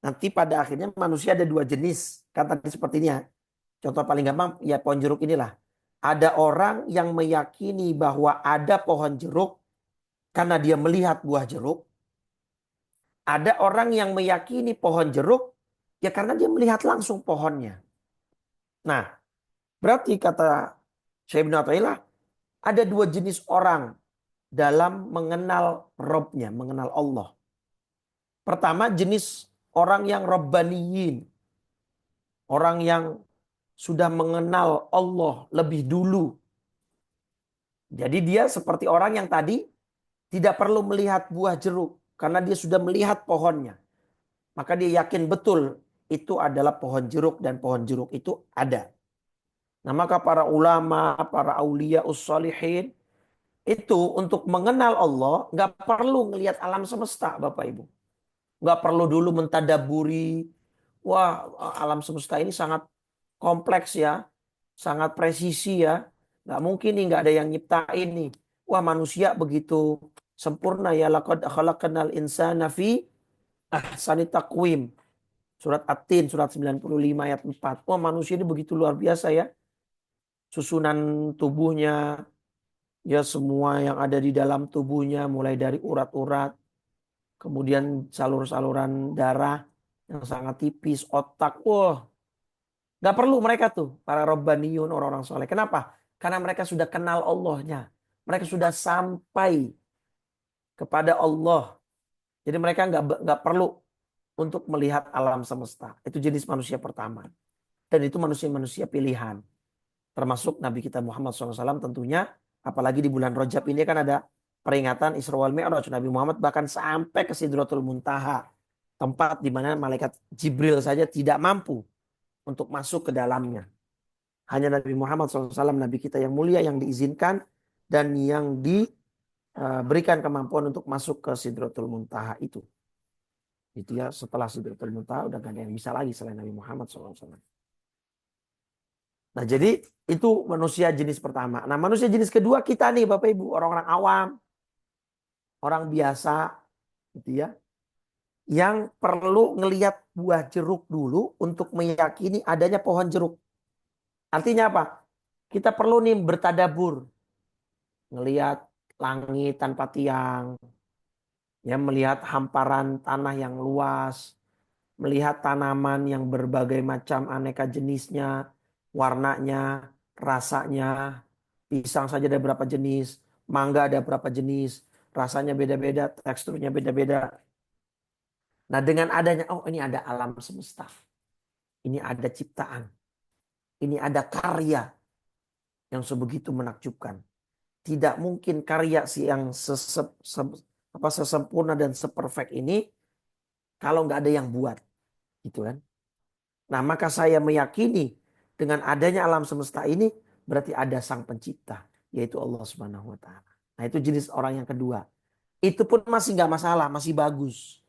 nanti pada akhirnya manusia ada dua jenis. Kan tadi seperti ini ya. Contoh paling gampang ya pohon jeruk inilah. Ada orang yang meyakini bahwa ada pohon jeruk karena dia melihat buah jeruk. Ada orang yang meyakini pohon jeruk Ya karena dia melihat langsung pohonnya. Nah, berarti kata Syekh Ibnu Athaillah, ada dua jenis orang dalam mengenal Robnya, mengenal Allah. Pertama, jenis orang yang Rabbaniyin. Orang yang sudah mengenal Allah lebih dulu. Jadi dia seperti orang yang tadi tidak perlu melihat buah jeruk. Karena dia sudah melihat pohonnya. Maka dia yakin betul itu adalah pohon jeruk dan pohon jeruk itu ada. Nah maka para ulama, para aulia ussalihin itu untuk mengenal Allah nggak perlu ngelihat alam semesta Bapak Ibu. Nggak perlu dulu mentadaburi. Wah alam semesta ini sangat kompleks ya. Sangat presisi ya. Nggak mungkin nih nggak ada yang nyiptain nih. Wah manusia begitu sempurna ya. Laqad khalaqnal insana fi ahsani taqwim. Surat At-Tin, surat 95 ayat 4. Wah manusia ini begitu luar biasa ya. Susunan tubuhnya, ya semua yang ada di dalam tubuhnya. Mulai dari urat-urat, kemudian salur-saluran darah yang sangat tipis, otak. Wah gak perlu mereka tuh, para Rabbaniyun, orang-orang soleh. Kenapa? Karena mereka sudah kenal Allahnya. Mereka sudah sampai kepada Allah. Jadi mereka nggak perlu untuk melihat alam semesta. Itu jenis manusia pertama. Dan itu manusia-manusia pilihan. Termasuk Nabi kita Muhammad SAW tentunya. Apalagi di bulan Rajab ini kan ada peringatan Isra wal Mi'raj. Nabi Muhammad bahkan sampai ke Sidratul Muntaha. Tempat di mana malaikat Jibril saja tidak mampu untuk masuk ke dalamnya. Hanya Nabi Muhammad SAW, Nabi kita yang mulia, yang diizinkan dan yang diberikan kemampuan untuk masuk ke Sidratul Muntaha itu. Itu ya, setelah Sidratul Muntaha udah gak ada yang bisa lagi selain Nabi Muhammad SAW. Nah jadi itu manusia jenis pertama. Nah manusia jenis kedua kita nih Bapak Ibu, orang-orang awam, orang biasa gitu ya. Yang perlu ngelihat buah jeruk dulu untuk meyakini adanya pohon jeruk. Artinya apa? Kita perlu nih bertadabur. Ngelihat langit tanpa tiang. Ya, melihat hamparan tanah yang luas. Melihat tanaman yang berbagai macam aneka jenisnya. Warnanya, rasanya. Pisang saja ada berapa jenis. Mangga ada berapa jenis. Rasanya beda-beda, teksturnya beda-beda. Nah dengan adanya, oh ini ada alam semesta. Ini ada ciptaan. Ini ada karya yang sebegitu menakjubkan. Tidak mungkin karya yang sesempurna dan seperfect ini kalau nggak ada yang buat, gitu kan? Nah, maka saya meyakini dengan adanya alam semesta ini berarti ada sang pencipta, yaitu Allah Subhanahu wa taala. Nah, itu jenis orang yang kedua. Itu pun masih nggak masalah, masih bagus.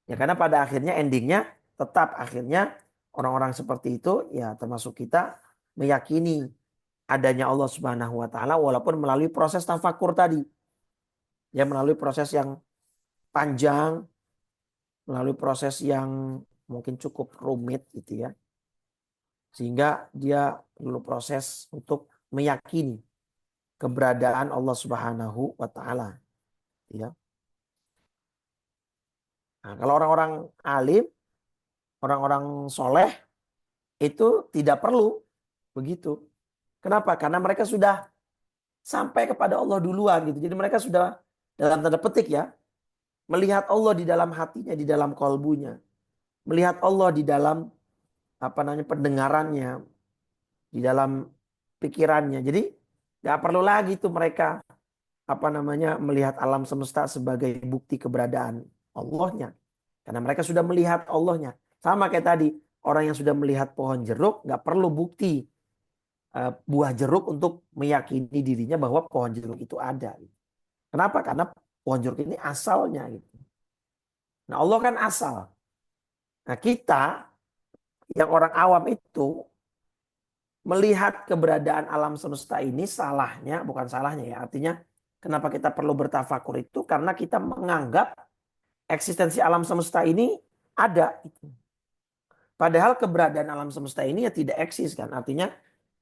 Ya karena pada akhirnya endingnya tetap akhirnya orang-orang seperti itu ya termasuk kita meyakini adanya Allah Subhanahu wa taala walaupun melalui proses tafakur tadi. Ya melalui proses yang panjang, melalui proses yang mungkin cukup rumit gitu ya. Sehingga dia perlu proses untuk meyakini keberadaan Allah Subhanahu wa taala, ya. Nah, kalau orang-orang alim, orang-orang soleh itu tidak perlu begitu. Kenapa? Karena mereka sudah sampai kepada Allah duluan gitu. Jadi mereka sudah dalam tanda petik ya, melihat Allah di dalam hatinya, di dalam kolbunya. Melihat Allah di dalam pendengarannya, di dalam pikirannya. Jadi gak perlu lagi tuh mereka melihat alam semesta sebagai bukti keberadaan Allahnya. Karena mereka sudah melihat Allahnya. Sama kayak tadi, orang yang sudah melihat pohon jeruk gak perlu bukti buah jeruk untuk meyakini dirinya bahwa pohon jeruk itu ada. Kenapa? Karena pohon jeruk ini asalnya gitu. Nah Allah kan asal. Nah kita yang orang awam itu melihat keberadaan alam semesta ini bukan salahnya ya. Artinya kenapa kita perlu bertafakur itu karena kita menganggap eksistensi alam semesta ini ada. Padahal keberadaan alam semesta ini ya tidak eksis kan. Artinya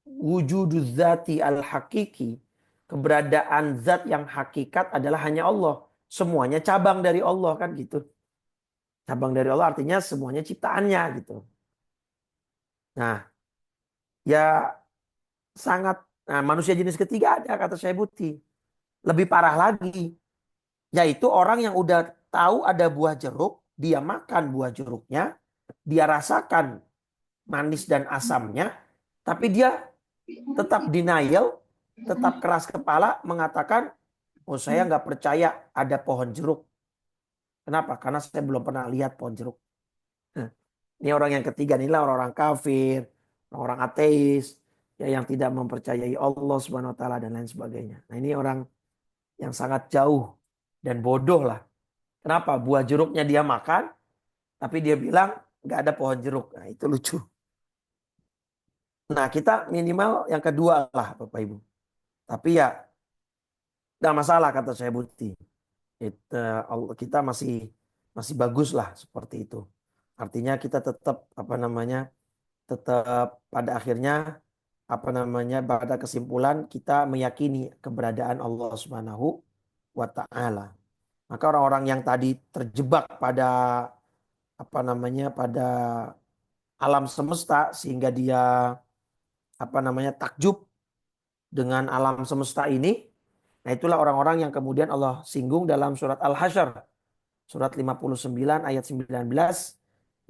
wujuduz zati al-hakiki. Keberadaan zat yang hakikat adalah hanya Allah. Semuanya cabang dari Allah kan gitu. Cabang dari Allah artinya semuanya ciptaannya gitu. Nah, ya sangat, nah, manusia jenis ketiga ada kata Syekh Buti. Lebih parah lagi, yaitu orang yang udah tahu ada buah jeruk, dia makan buah jeruknya, dia rasakan manis dan asamnya, tapi dia tetap denial, tetap keras kepala mengatakan, oh saya nggak percaya ada pohon jeruk. Kenapa? Karena saya belum pernah lihat pohon jeruk. Nah, ini orang yang ketiga, inilah orang-orang kafir, orang ateis, ya, yang tidak mempercayai Allah Subhanahu Wa Taala dan lain sebagainya. Nah ini orang yang sangat jauh dan bodoh lah. Kenapa? Buah jeruknya dia makan, tapi dia bilang nggak ada pohon jeruk. Nah itu lucu. Nah kita minimal yang kedua lah Bapak Ibu. Tapi ya nggak masalah kata saya Buti. Kita masih masih bagus lah seperti itu. Artinya kita tetap apa namanya, tetap pada akhirnya apa namanya, pada kesimpulan kita meyakini keberadaan Allah Subhanahu wa Ta'ala. Maka orang-orang yang tadi terjebak pada apa namanya, pada alam semesta sehingga dia apa namanya takjub dengan alam semesta ini, nah itulah orang-orang yang kemudian Allah singgung dalam surat Al-Hasyr, surat 59 ayat 19,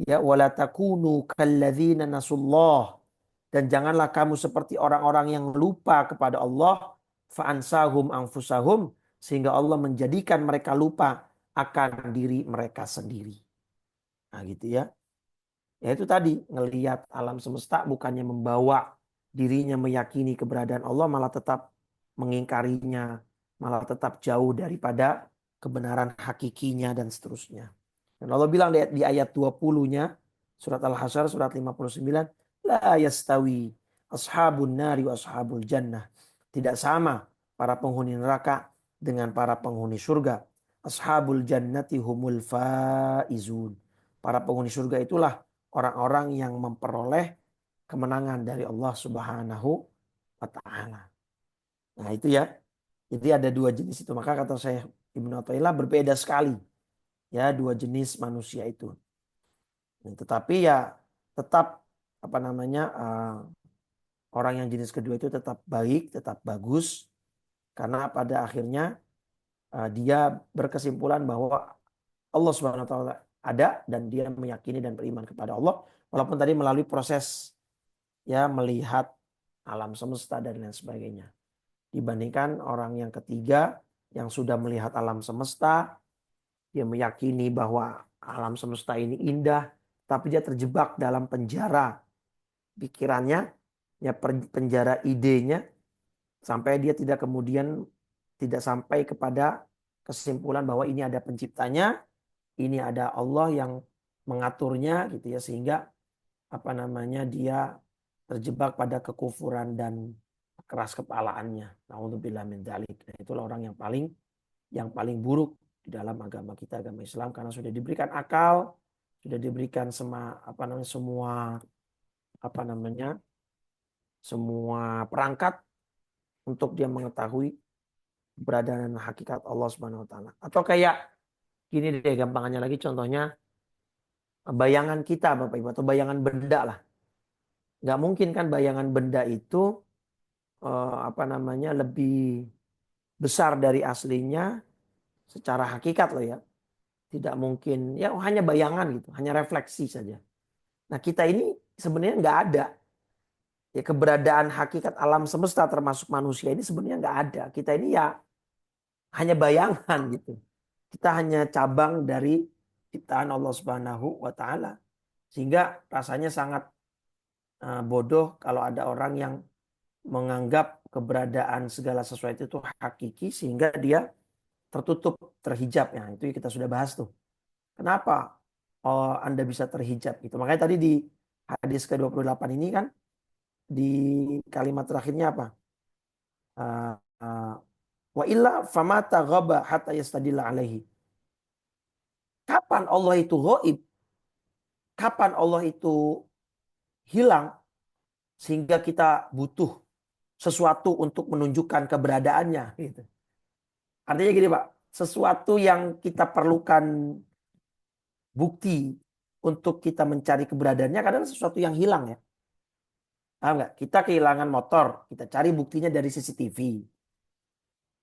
ya wala takunu kalladzina nasullah, dan janganlah kamu seperti orang-orang yang lupa kepada Allah, fa'ansahum anfusahum, sehingga Allah menjadikan mereka lupa akan diri mereka sendiri. Nah gitu ya. Ya itu tadi, ngelihat alam semesta bukannya membawa dirinya meyakini keberadaan Allah, malah tetap mengingkarinya, malah tetap jauh daripada kebenaran hakikinya dan seterusnya. Dan Allah bilang di ayat 20-nya surat Al-Hasyr surat 59, la yastawi ashabun nari wa ashabul jannah. Tidak sama para penghuni neraka dengan para penghuni surga. Ashabul jannati humul faizun. Para penghuni surga itulah orang-orang yang memperoleh kemenangan dari Allah Subhanahu wa Ta'ala. Nah itu ya. Jadi ada dua jenis itu. Maka kata saya Ibnu Athaillah berbeda sekali. Ya dua jenis manusia itu. Nah, tetapi ya tetap apa namanya, orang yang jenis kedua itu tetap baik, tetap bagus. Karena pada akhirnya dia berkesimpulan bahwa Allah Subhanahu wa Ta'ala ada dan dia meyakini dan beriman kepada Allah. Walaupun tadi melalui proses ya melihat alam semesta dan lain sebagainya. Dibandingkan orang yang ketiga yang sudah melihat alam semesta, dia meyakini bahwa alam semesta ini indah, tapi dia terjebak dalam penjara pikirannya, ya penjara idenya, sampai dia tidak kemudian tidak sampai kepada kesimpulan bahwa ini ada penciptanya, ini ada Allah yang mengaturnya gitu ya, sehingga apa namanya dia terjebak pada kekufuran dan keras kepalaannya. Nauzubillah min dzalik. Nah, itulah orang yang paling buruk di dalam agama kita, agama Islam, karena sudah diberikan akal, sudah diberikan semua perangkat untuk dia mengetahui keberadaan dan hakikat Allah Subhanahu wa Ta'ala. Atau kayak gini deh gampangannya lagi, contohnya bayangan kita Bapak Ibu, atau bayangan benda lah. Nggak mungkin kan bayangan benda itu lebih besar dari aslinya secara hakikat loh ya. Tidak mungkin, ya hanya bayangan gitu, hanya refleksi saja. Nah kita ini sebenarnya nggak ada. Ya keberadaan hakikat alam semesta termasuk manusia ini sebenarnya nggak ada. Kita ini ya hanya bayangan gitu. Kita hanya cabang dari ciptaan Allah Subhanahu wa Ta'ala. Sehingga rasanya sangat bodoh kalau ada orang yang menganggap keberadaan segala sesuatu itu hakiki sehingga dia tertutup, terhijab. Ya, itu kita sudah bahas tuh. Kenapa Anda bisa terhijab gitu. Makanya tadi di hadis ke-28 ini kan di kalimat terakhirnya apa? Wa illa famata ghaba hatta yastadilla alaihi. Kapan Allah itu ghaib? Kapan Allah itu hilang sehingga kita butuh sesuatu untuk menunjukkan keberadaannya gitu. Artinya gini Pak, sesuatu yang kita perlukan bukti untuk kita mencari keberadaannya kadang sesuatu yang hilang ya. Paham nggak? Kita kehilangan motor, kita cari buktinya dari CCTV.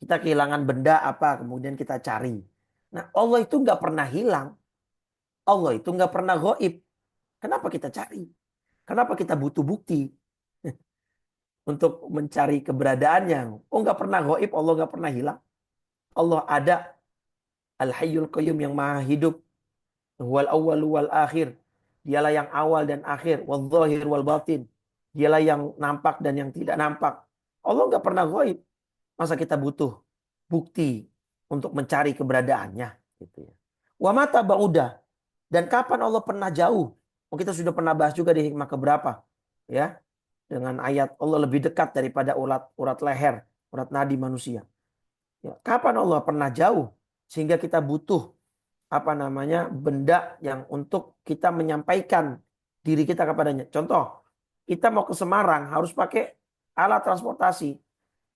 Kita kehilangan benda apa, kemudian kita cari. Nah, Allah itu nggak pernah hilang. Allah itu nggak pernah gaib. Kenapa kita cari? Kenapa kita butuh bukti untuk mencari keberadaannya? Oh, nggak pernah gaib, Allah nggak pernah hilang. Allah ada, Al-Hayyul Qayyum, yang maha hidup. Wal awwal wal akhir. Dialah yang awal dan akhir. Wal zahir wal batin. Dialah yang nampak dan yang tidak nampak. Allah nggak pernah gaib. Masa kita butuh bukti untuk mencari keberadaannya, gitu ya. Wa mata ba'udah. Dan kapan Allah pernah jauh? Oh, kita sudah pernah bahas juga di hikmah keberapa, ya. Dengan ayat Allah lebih dekat daripada urat leher, urat nadi manusia. Ya. Kapan Allah pernah jauh sehingga kita butuh benda yang untuk kita menyampaikan diri kita kepadanya. Contoh, kita mau ke Semarang harus pakai alat transportasi.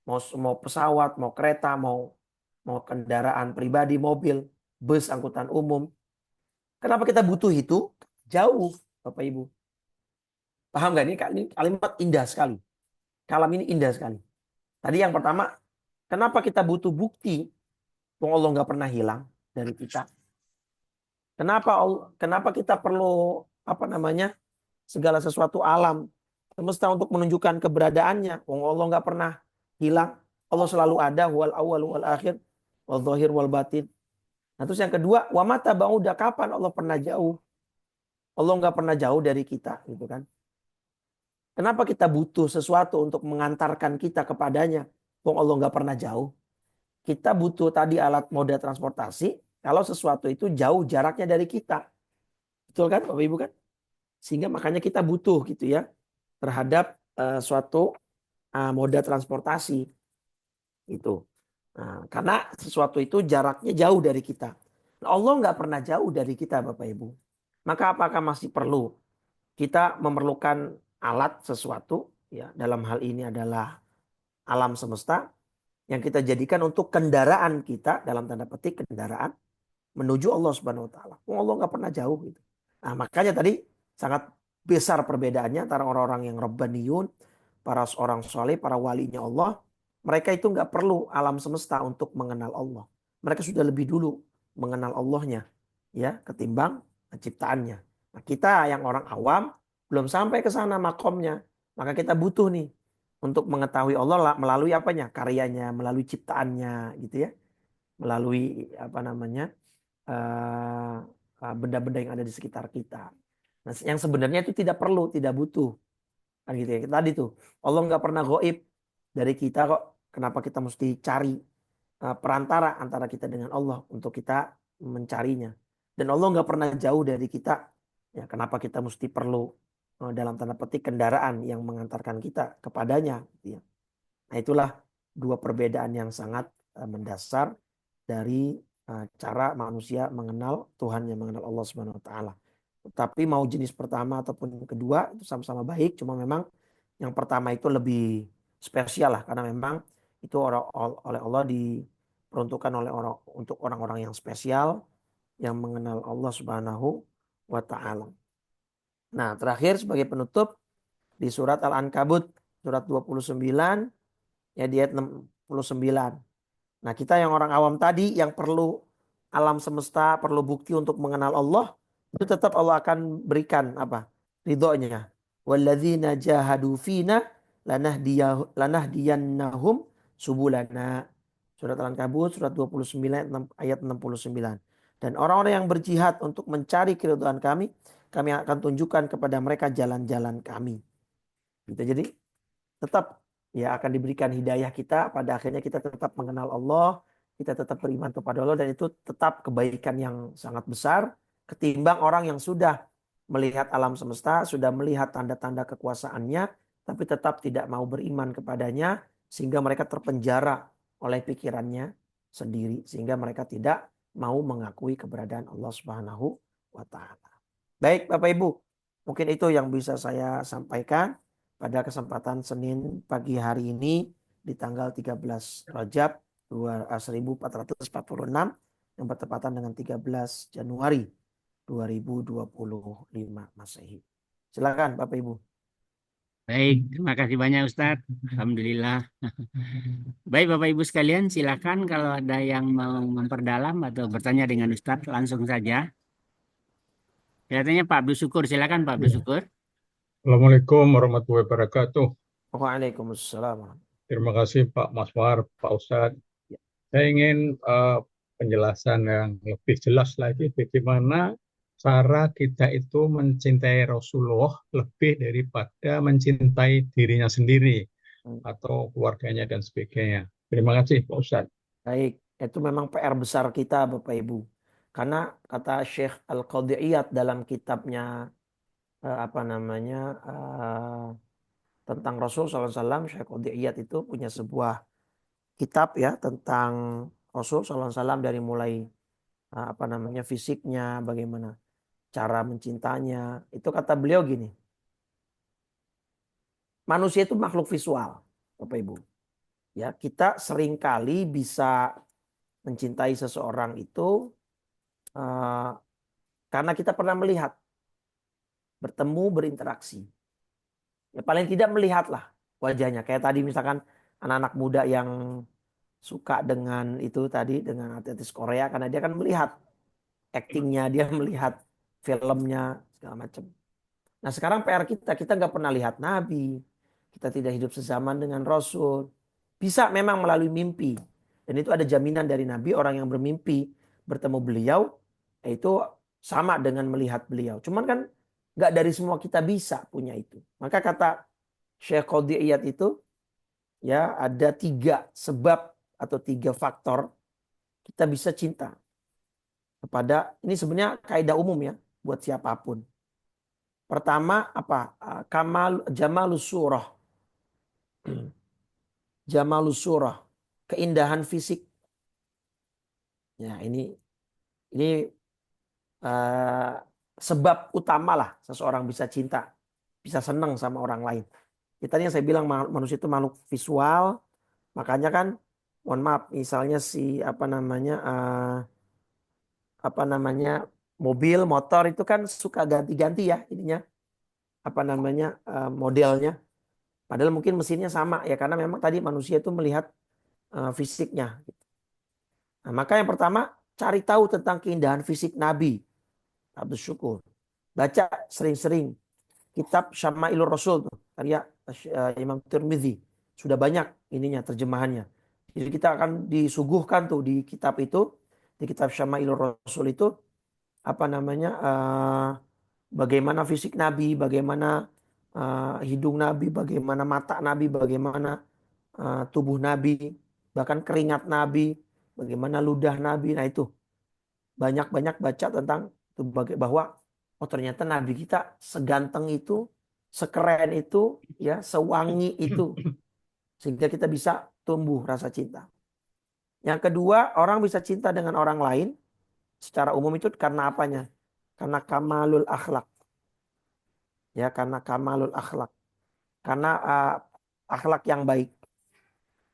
Mau pesawat, mau kereta, mau kendaraan pribadi, mobil, bus, angkutan umum. Kenapa kita butuh itu? Jauh, Bapak Ibu. Paham nggak? Ini kalimat indah sekali. Kalam ini indah sekali. Tadi yang pertama, kenapa kita butuh bukti? Allah nggak pernah hilang dari kita. Kenapa kita perlu segala sesuatu alam semesta untuk menunjukkan keberadaannya? Allah nggak pernah hilang. Allah selalu ada, wal awal wal akhir, wal zahir wal batin. Nah, terus yang kedua, wa mata ba'uda, kapan Allah pernah jauh? Allah nggak pernah jauh dari kita, gitu kan? Kenapa kita butuh sesuatu untuk mengantarkan kita kepadanya? Allah nggak pernah jauh. Kita butuh tadi alat moda transportasi kalau sesuatu itu jauh jaraknya dari kita. Betul kan, Bapak Ibu kan? Sehingga makanya kita butuh gitu ya terhadap suatu moda transportasi itu. Nah, karena sesuatu itu jaraknya jauh dari kita. Nah, Allah nggak pernah jauh dari kita, Bapak Ibu. Maka apakah masih perlu kita memerlukan alat sesuatu? Ya, dalam hal ini adalah alam semesta yang kita jadikan untuk kendaraan kita, dalam tanda petik kendaraan menuju Allah Subhanahu Wa Taala. Allah nggak pernah jauh gitu. Nah, makanya tadi sangat besar perbedaannya antara orang-orang yang rabbaniyun, para orang soleh, para walinya Allah. Mereka itu nggak perlu alam semesta untuk mengenal Allah. Mereka sudah lebih dulu mengenal Allahnya, ya, ketimbang ciptaannya. Nah, kita yang orang awam belum sampai ke sana makomnya, maka kita butuh nih untuk mengetahui Allah melalui apanya, karyanya, melalui ciptaannya, gitu ya, melalui benda-benda yang ada di sekitar kita. Nah, yang sebenarnya itu tidak perlu, tidak butuh. Kan gitu ya. Tadi tuh, Allah nggak pernah gaib dari kita kok. Kenapa kita mesti cari perantara antara kita dengan Allah untuk kita mencarinya. Dan Allah nggak pernah jauh dari kita. Ya, kenapa kita mesti perlu dalam tanda petik kendaraan yang mengantarkan kita kepadanya. Gitu ya. Nah, itulah dua perbedaan yang sangat mendasar dari cara manusia mengenal Tuhan, yang mengenal Allah Subhanahu Wa Taala. Tapi mau jenis pertama ataupun kedua itu sama-sama baik. Cuma memang yang pertama itu lebih spesial lah, karena memang itu oleh Allah diperuntukkan untuk orang-orang yang spesial yang mengenal Allah Subhanahu Wa Taala. Nah, terakhir sebagai penutup di surat Al-Ankabut surat 29 ya di ayat 69. Nah, kita yang orang awam tadi yang perlu alam semesta, perlu bukti untuk mengenal Allah, itu tetap Allah akan berikan apa? Ridhonya. Walladzina jahadu fina lanahdiyannahum subulana. Surat Al-Ankabut surat 29 ayat 69. Dan orang-orang yang berjihad untuk mencari keridhaan kami akan tunjukkan kepada mereka jalan-jalan kami. Gitu. Jadi tetap ya akan diberikan hidayah kita, pada akhirnya kita tetap mengenal Allah, kita tetap beriman kepada Allah, dan itu tetap kebaikan yang sangat besar ketimbang orang yang sudah melihat alam semesta, sudah melihat tanda-tanda kekuasaannya, tapi tetap tidak mau beriman kepadanya, sehingga mereka terpenjara oleh pikirannya sendiri, sehingga mereka tidak mau mengakui keberadaan Allah Subhanahu wa Ta'ala. Baik Bapak Ibu, mungkin itu yang bisa saya sampaikan pada kesempatan Senin pagi hari ini di tanggal 13 Rajab 1446 yang bertepatan dengan 13 Januari 2025 Masehi. Silakan Bapak Ibu. Baik, terima kasih banyak Ustadz. Alhamdulillah. Baik Bapak Ibu sekalian, silakan kalau ada yang mau memperdalam atau bertanya dengan Ustadz langsung saja. Kelihatannya Pak Abdul Syukur, silakan Pak Abdul Ya. Syukur. Assalamualaikum warahmatullahi wabarakatuh. Waalaikumsalam. Terima kasih Pak Maswar, Pak Ustadz. Ya. Saya ingin penjelasan yang lebih jelas lagi bagaimana cara kita itu mencintai Rasulullah lebih daripada mencintai dirinya sendiri atau keluarganya dan sebagainya. Terima kasih Pak Ustadz. Baik, itu memang PR besar kita Bapak Ibu. Karena kata Syekh Al-Qadhi Iyad dalam kitabnya tentang Rasul SAW, Syekh Qadhi Iyad itu punya sebuah kitab ya tentang Rasul SAW dari mulai fisiknya, bagaimana cara mencintanya. Itu kata beliau gini, manusia itu makhluk visual, Bapak Ibu. Ya, kita seringkali bisa mencintai seseorang itu karena kita pernah melihat, bertemu, berinteraksi. Ya paling tidak melihatlah wajahnya. Kayak tadi misalkan anak-anak muda yang suka dengan itu tadi, dengan artis Korea, karena dia kan melihat aktingnya, dia melihat filmnya, segala macam. Nah sekarang PR kita nggak pernah lihat Nabi, kita tidak hidup sezaman dengan Rasul. Bisa memang melalui mimpi. Dan itu ada jaminan dari Nabi, orang yang bermimpi bertemu beliau, itu sama dengan melihat beliau. Cuman kan nggak dari semua kita bisa punya itu. Maka kata Syekh Qadhi Iyad itu, ya ada 3 sebab atau 3 faktor kita bisa cinta kepada, ini sebenarnya kaidah umum ya buat siapapun. Pertama apa? Jamalus surah. Jamalus surah, keindahan fisik. Ya, ini sebab utama lah seseorang bisa cinta, bisa senang sama orang lain. Ya, tadi yang saya bilang manusia itu makhluk visual, makanya kan, mohon maaf, misalnya si mobil, motor itu kan suka ganti-ganti ya ininya, modelnya. Padahal mungkin mesinnya sama ya, karena memang tadi manusia itu melihat fisiknya. Nah, maka yang pertama, cari tahu tentang keindahan fisik Nabi. Abdul Syukur. Baca sering-sering kitab Syama'ilur Rasul tuh, karya Imam Tirmidzi. Sudah banyak ininya terjemahannya. Jadi kita akan disuguhkan tuh di kitab itu, di kitab Syama'ilur Rasul itu bagaimana fisik Nabi, bagaimana hidung Nabi, bagaimana mata Nabi, bagaimana tubuh Nabi, bahkan keringat Nabi, bagaimana ludah Nabi. Nah itu banyak-banyak baca tentang itu, bahwa oh ternyata Nabi kita seganteng itu, sekeren itu, ya sewangi itu, sehingga kita bisa tumbuh rasa cinta. Yang kedua, orang bisa cinta dengan orang lain secara umum itu karena apanya? Karena kamalul akhlak. Ya, karena kamalul akhlak. Karena akhlak yang baik.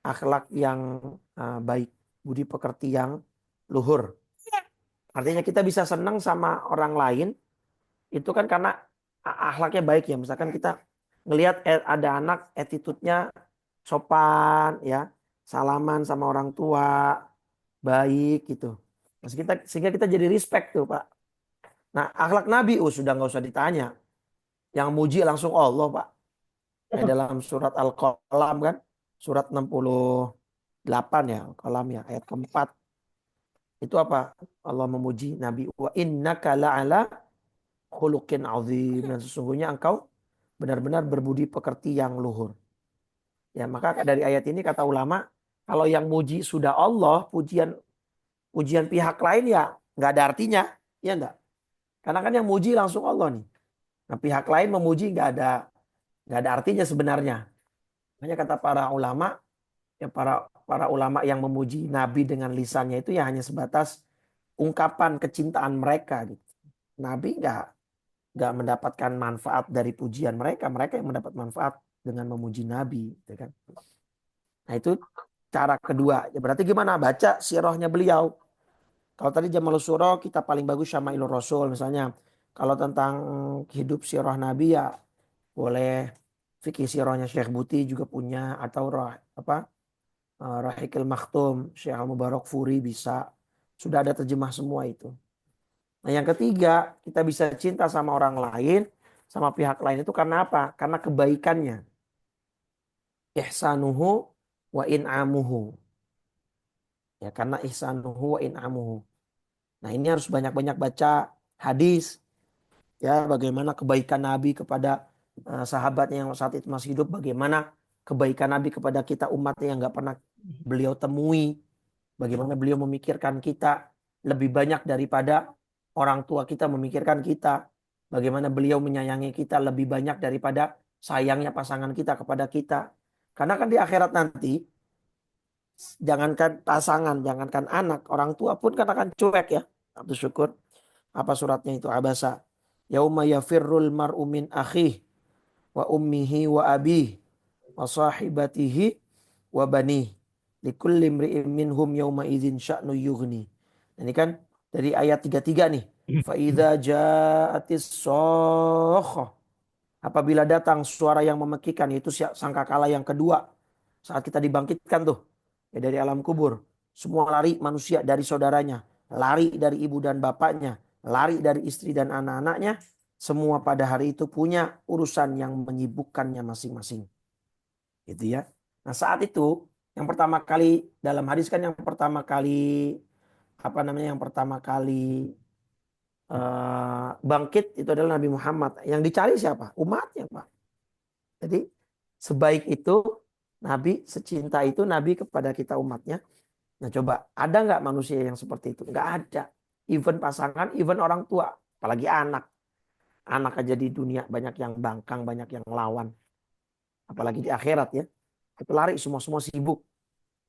Akhlak yang baik, budi pekerti yang luhur. Artinya kita bisa senang sama orang lain itu kan karena akhlaknya baik ya. Misalkan kita ngelihat ada anak attitude-nya sopan ya, salaman sama orang tua, baik gitu. Sehingga kita jadi respect tuh Pak. Nah akhlak Nabi sudah nggak usah ditanya. Yang muji langsung Allah Pak. Kayak dalam surat Al-Qalam kan, surat 68 ya, Al-Qalam ya, ayat keempat. Itu apa? Allah memuji Nabi. Wa innaka la'ala khuluqin azim. Dan sesungguhnya engkau benar-benar berbudi pekerti yang luhur. Ya, maka dari ayat ini kata ulama, kalau yang muji sudah Allah, pujian pihak lain ya nggak ada artinya, ya enggak? Karena kan yang muji langsung Allah nih. Nah, pihak lain memuji nggak ada artinya sebenarnya. Makanya kata para ulama, ya para ulama yang memuji Nabi dengan lisannya itu ya hanya sebatas ungkapan kecintaan mereka gitu. Nabi nggak mendapatkan manfaat dari pujian mereka yang mendapat manfaat dengan memuji Nabi, gitu kan. Nah itu cara kedua. Ya berarti gimana? Baca sirahnya beliau. Kalau tadi Jamalus Suro kita paling bagus Syama'ilur Rasul misalnya. Kalau tentang hidup sirah Nabi ya boleh fikih sirahnya Syekh Buti juga punya, atau Rahikil Maktum Syekh Al Mubarak Furi bisa. Sudah ada terjemah semua itu. Nah, yang ketiga, kita bisa cinta sama orang lain, sama pihak lain itu karena apa? Karena kebaikannya. Ihsanuhu wa in'amuhu. Ya, karena ihsanuhu wa in'amuhu. Nah, ini harus banyak-banyak baca hadis. Ya, bagaimana kebaikan Nabi kepada sahabatnya yang saat itu masih hidup. Bagaimana kebaikan Nabi kepada kita umatnya yang gak pernah beliau temui. Bagaimana beliau memikirkan kita lebih banyak daripada orang tua kita memikirkan kita. Bagaimana beliau menyayangi kita lebih banyak daripada sayangnya pasangan kita kepada kita. Karena kan di akhirat nanti, jangankan pasangan, jangankan anak, orang tua pun kan akan cuek ya. Abdul syukur. Apa suratnya itu? Abasa. Yauma yafirrul mar'u min akhih wa ummihi wa abih wa sahibatihi wa banih. Likulli imri'in minhum yawma idzin sya'nu yughni. Ini kan dari ayat 33 nih. Fa idza ja'atis shakhah. Apabila datang suara yang memekikan, yaitu sangkakala yang kedua. Saat kita dibangkitkan tuh ya dari alam kubur. Semua lari manusia dari saudaranya, lari dari ibu dan bapaknya, lari dari istri dan anak-anaknya. Semua pada hari itu punya urusan yang menyibukkannya masing-masing. Gitu ya. Nah, saat itu yang pertama kali dalam hadis kan yang pertama kali yang pertama kali bangkit itu adalah Nabi Muhammad. Yang dicari siapa? Umatnya, Pak. Jadi sebaik itu Nabi, secinta itu Nabi kepada kita umatnya. Nah, coba ada nggak manusia yang seperti itu? Nggak ada. Even pasangan, even orang tua, apalagi anak. Anak aja di dunia banyak yang bangkang, banyak yang lawan. Apalagi di akhirat ya. Itu lari semua sibuk.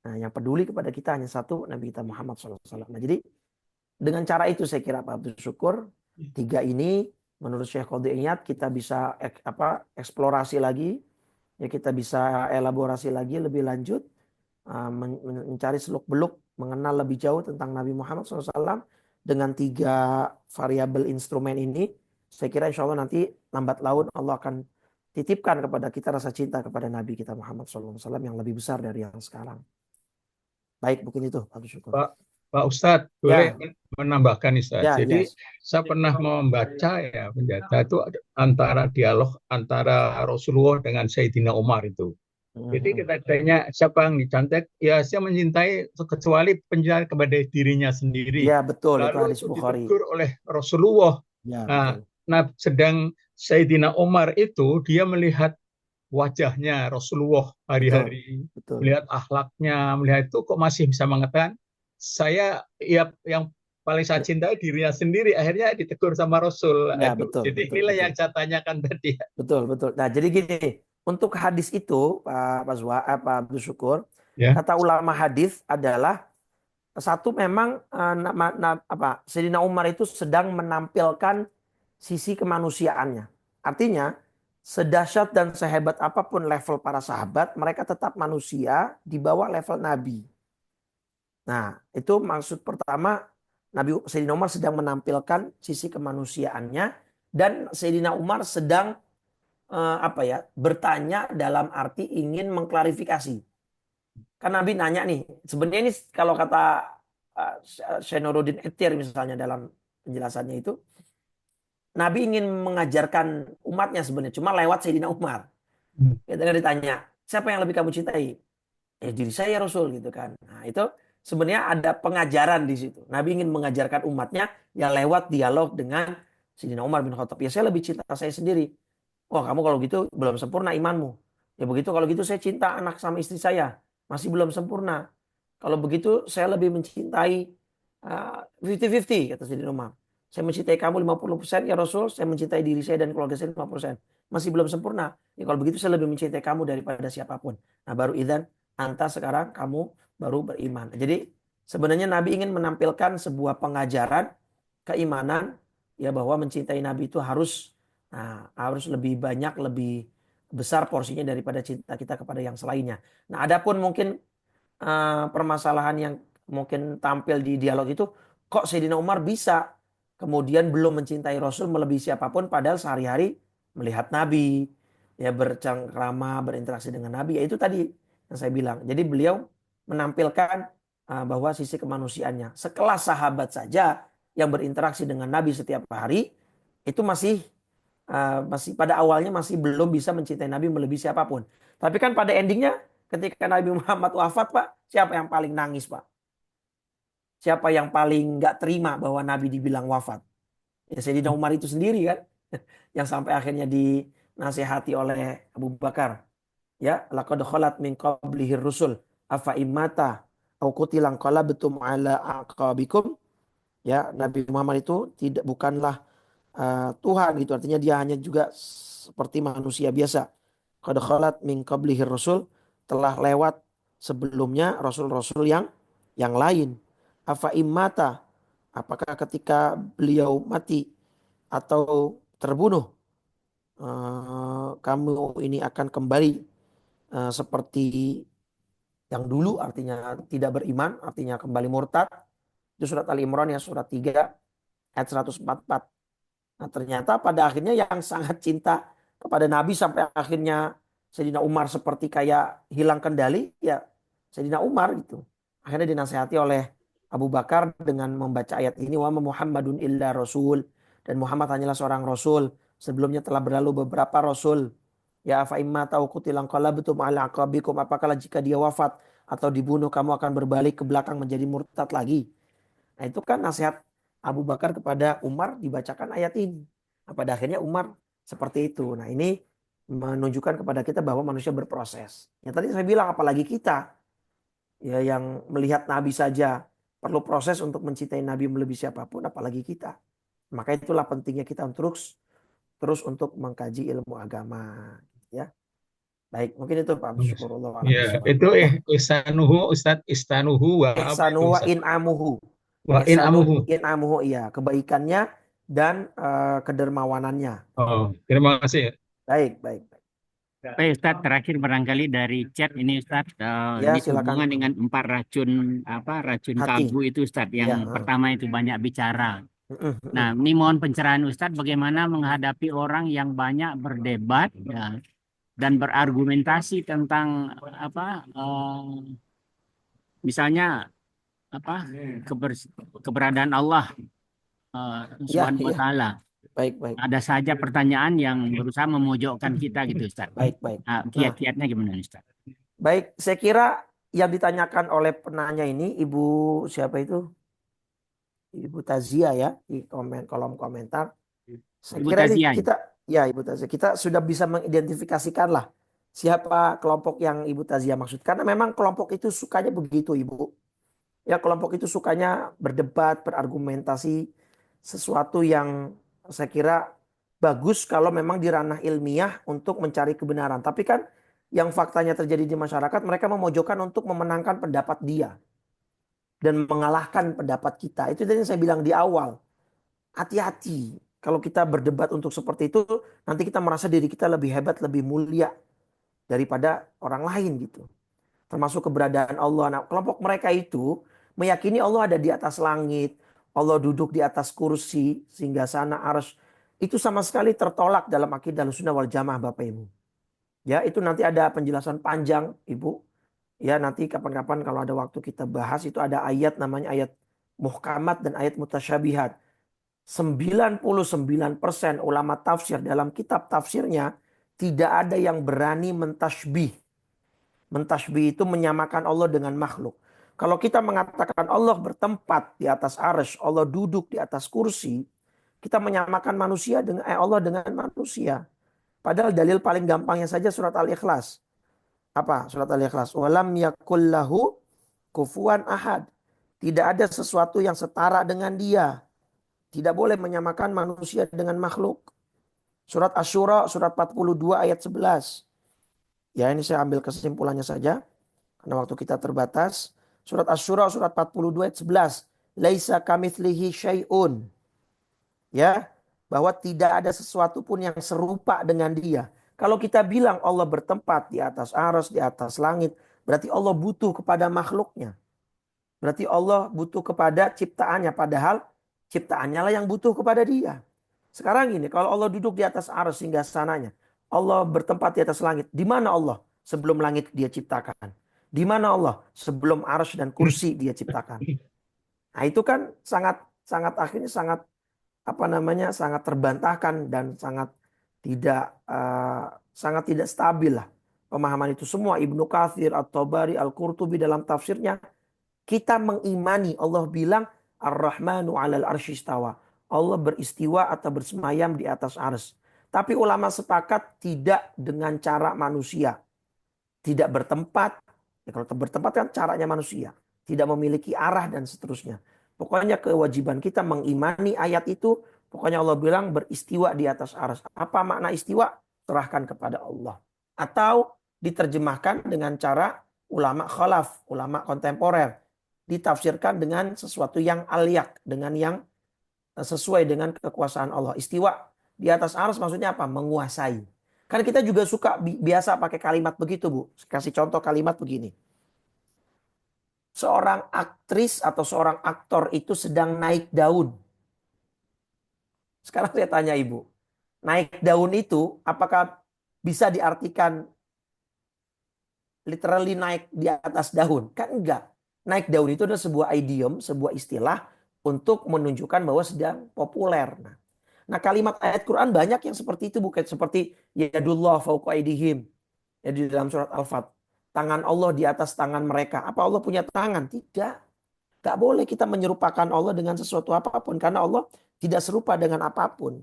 Nah, yang peduli kepada kita hanya satu, Nabi kita Muhammad SAW. Nah, jadi dengan cara itu saya kira Pak Abdul Syukur, tiga ini menurut Syekh Qadhi Iyad kita bisa eksplorasi lagi, ya kita bisa elaborasi lagi lebih lanjut, mencari seluk-beluk, mengenal lebih jauh tentang Nabi Muhammad SAW dengan tiga variabel instrumen ini. Saya kira insya Allah nanti lambat laun Allah akan titipkan kepada kita rasa cinta kepada Nabi kita Muhammad SAW yang lebih besar dari yang sekarang. Baik, mungkin itu Pak Syukur. Pak Ustadz, boleh menambahkan Ustadz. Ya, Jadi yes. saya pernah membaca ya penjata itu antara dialog antara Rasulullah dengan Sayyidina Umar itu. Jadi kita tanya siapa yang dicantik, ya saya mencintai kecuali pencinta kepada dirinya sendiri. Ya betul, itu Lalu hadis itu Bukhari. ditegur oleh Rasulullah. Ya, nah, sedang Sayyidina Umar itu dia melihat wajahnya Rasulullah hari-hari, melihat akhlaknya, melihat itu kok masih bisa mengatakan saya ya yang paling saya cintai dirinya sendiri, akhirnya ditegur sama Rasul. Ya, betul, jadi betul, inilah betul. yang saya tanyakan tadi. Betul. Nah, jadi gini, untuk hadis itu Pak Abdul Syukur, Ya. kata ulama hadis adalah satu memang Sayyidina Umar itu sedang menampilkan sisi kemanusiaannya. Artinya sedahsyat dan sehebat apapun level para sahabat, mereka tetap manusia di bawah level Nabi. Nah, itu maksud pertama, Sayyidina Umar sedang menampilkan sisi kemanusiaannya, dan Sayyidina Umar sedang bertanya dalam arti ingin mengklarifikasi. Kan Nabi nanya nih, sebenarnya ini kalau kata Syekh Nuruddin Etir misalnya dalam penjelasannya itu, Nabi ingin mengajarkan umatnya sebenarnya, cuma lewat Sayyidina Umar. Ketika ditanya, siapa yang lebih kamu cintai? Diri saya Rasul gitu kan. Nah, itu sebenarnya ada pengajaran di situ. Nabi ingin mengajarkan umatnya ya lewat dialog dengan Sayyidina Umar bin Khattab. Ya saya lebih cinta saya sendiri. Wah, kamu kalau gitu belum sempurna imanmu. Ya begitu, kalau gitu saya cinta anak sama istri saya. Masih belum sempurna. Kalau begitu saya lebih mencintai 50-50 kata Sayyidina Umar. Saya mencintai kamu 50% ya Rasul, saya mencintai diri saya dan keluarga saya 50%. Masih belum sempurna. Ya kalau begitu saya lebih mencintai kamu daripada siapapun. Nah, baru idzan anta sekarang kamu baru beriman. Jadi sebenarnya Nabi ingin menampilkan sebuah pengajaran keimanan ya, bahwa mencintai Nabi itu harus lebih banyak, lebih besar porsinya daripada cinta kita kepada yang selainnya. Nah, adapun mungkin permasalahan yang mungkin tampil di dialog itu, Kok Sayyidina Umar bisa kemudian belum mencintai Rasul melebihi siapapun padahal sehari-hari melihat Nabi, ya bercengkrama, berinteraksi dengan Nabi. Ya itu tadi yang saya bilang. Jadi beliau menampilkan bahwa sisi kemanusiaannya. Sekelas sahabat saja yang berinteraksi dengan Nabi setiap hari itu masih pada awalnya masih belum bisa mencintai Nabi melebihi siapapun. Tapi kan pada endingnya ketika Nabi Muhammad wafat, Pak, siapa yang paling nangis, Pak? Siapa yang paling nggak terima bahwa Nabi dibilang wafat? Ya Sayyidina Umar itu sendiri kan, yang sampai akhirnya dinasihati oleh Abu Bakar. Ya, laqad khalat min qablihir rusul afa immata au qutilan qalabtum ala aqabikum. Ya, Nabi Muhammad itu bukanlah Tuhan gitu. Artinya dia hanya juga seperti manusia biasa. Qad khalat min qablihir rusul, telah lewat sebelumnya rasul-rasul yang lain. Afa immata, apakah ketika beliau mati atau terbunuh kamu ini akan kembali seperti yang dulu, artinya tidak beriman, artinya kembali murtad. Itu surat Ali Imran ya, surat 3 ayat 144. Nah ternyata pada akhirnya yang sangat cinta kepada Nabi sampai akhirnya Sayyidina Umar seperti kayak hilang kendali, ya Sayyidina Umar gitu. Akhirnya dinasihati oleh Abu Bakar dengan membaca ayat ini, wa Muhammadun illa rasul, dan Muhammad hanyalah seorang rasul. Sebelumnya telah berlalu beberapa rasul. Ya fa imma tau qutilan qalabtum ala aqabikum, apakah jika dia wafat atau dibunuh kamu akan berbalik ke belakang menjadi murtad lagi. Nah itu kan nasihat Abu Bakar kepada Umar dibacakan ayat ini. Nah, pada akhirnya Umar seperti itu. Nah ini menunjukkan kepada kita bahwa manusia berproses. Yang tadi saya bilang apalagi kita ya yang melihat Nabi saja perlu proses untuk mencintai Nabi melebihi siapapun, apalagi kita. Maka itulah pentingnya kita terus untuk mengkaji ilmu agama. Ya, baik mungkin itu Pak. Syukurullah. Ya, itu ihsanuhu Ustaz, istanuhu wa apa itu Ihsanu wa Ustaz? in'amuhu. Wa in Ihsanu amuhu. in'amuhu, iya, kebaikannya dan kedermawanannya. Oh, terima kasih. Baik, baik. Baik Ustadz, terakhir barangkali dari chat ini Ustadz, Ya, ini silakan. sehubungan dengan 4 racun Hati. kalbu itu Ustadz. Yang Ya. pertama itu banyak bicara. Nah, ini mohon pencerahan Ustadz bagaimana menghadapi orang yang banyak berdebat ya, dan berargumentasi tentang misalnya keberadaan Allah Ya, Subhanahu wa ya. taala. Baik, baik. Ada saja pertanyaan yang berusaha memojokkan kita gitu Ustaz. Baik, baik. Nah, kiat-kiatnya gimana Ustaz? Baik, saya kira yang ditanyakan oleh penanya ini Ibu siapa itu? Ibu Tazia ya, di kolom komentar. Saya Ibu kira ini Tazia. Ibu Tazia, kita sudah bisa mengidentifikasikan lah siapa kelompok yang Ibu Tazia maksud. Karena memang kelompok itu sukanya begitu Ibu. Ya kelompok itu sukanya berdebat, berargumentasi, sesuatu yang saya kira bagus kalau memang di ranah ilmiah untuk mencari kebenaran. Tapi kan yang faktanya terjadi di masyarakat, mereka memojokkan untuk memenangkan pendapat dia dan mengalahkan pendapat kita. Itu tadi yang saya bilang di awal. Hati-hati kalau kita berdebat untuk seperti itu, nanti kita merasa diri kita lebih hebat, lebih mulia daripada orang lain gitu. Termasuk keberadaan Allah. Nah, kelompok mereka itu meyakini Allah ada di atas langit, Allah duduk di atas kursi, singgasana arsy. Itu sama sekali tertolak dalam akidah Ahlussunnah wal Jamaah Bapak Ibu. Ya, itu nanti ada penjelasan panjang Ibu. Ya, nanti kapan-kapan kalau ada waktu kita bahas, itu ada ayat namanya ayat muhkamat dan ayat mutasyabihat. 99% ulama tafsir dalam kitab tafsirnya tidak ada yang berani mentasybih. Mentasybih itu menyamakan Allah dengan makhluk. Kalau kita mengatakan Allah bertempat di atas arsy, Allah duduk di atas kursi, kita menyamakan manusia dengan Allah dengan manusia. Padahal dalil paling gampangnya saja surat Al-Ikhlas. Apa surat Al-Ikhlas? Walam yakul lahu kufuwan ahad. Tidak ada sesuatu yang setara dengan dia. Tidak boleh menyamakan manusia dengan makhluk. Surat Asy-Syura surat 42 ayat 11. Ya ini saya ambil kesimpulannya saja. Karena waktu kita terbatas. Surat Asy-Syura surat 42 ayat 11. Laisa kamitslihi syai'un. Ya, bahwa tidak ada sesuatu pun yang serupa dengan dia. Kalau kita bilang Allah bertempat di atas arsy, di atas langit, berarti Allah butuh kepada makhluknya. Berarti Allah butuh kepada ciptaannya, padahal ciptaannya lah yang butuh kepada dia. Sekarang gini, kalau Allah duduk di atas arsy hingga sananya, Allah bertempat di atas langit. Di mana Allah sebelum langit dia ciptakan? Di mana Allah sebelum arsy dan kursi dia ciptakan? Nah, itu kan sangat akhirnya sangat terbantahkan dan sangat tidak stabil lah pemahaman itu semua. Ibnu Katsir, At-Tabari, Al-Qurtubi dalam tafsirnya, kita mengimani Allah bilang Ar-Rahmanu 'alal arsy istawa. Allah beristiwa atau bersemayam di atas arsy. Tapi ulama sepakat tidak dengan cara manusia. Tidak bertempat. Ya, kalau bertempat kan caranya manusia. Tidak memiliki arah dan seterusnya. Pokoknya kewajiban kita mengimani ayat itu. Pokoknya Allah bilang beristiwa di atas arsy. Apa makna istiwa? Serahkan kepada Allah. Atau diterjemahkan dengan cara ulama khalaf, ulama kontemporer. Ditafsirkan dengan sesuatu yang alyak, dengan yang sesuai dengan kekuasaan Allah. Istiwa di atas arsy maksudnya apa? Menguasai. Kan kita juga suka biasa pakai kalimat begitu, Bu. Kasih contoh kalimat begini. Seorang aktris atau seorang aktor itu sedang naik daun. Sekarang saya tanya Ibu, naik daun itu apakah bisa diartikan literally naik di atas daun? Kan enggak. Naik daun itu adalah sebuah idiom, sebuah istilah untuk menunjukkan bahwa sedang populer. Nah, kalimat ayat Quran banyak yang seperti itu, bukan seperti yadullah fauqa aydihim. Ya, di dalam surat Al-Fat. Tangan Allah di atas tangan mereka. Apa Allah punya tangan? Tidak. Gak boleh kita menyerupakan Allah dengan sesuatu apapun. Karena Allah tidak serupa dengan apapun.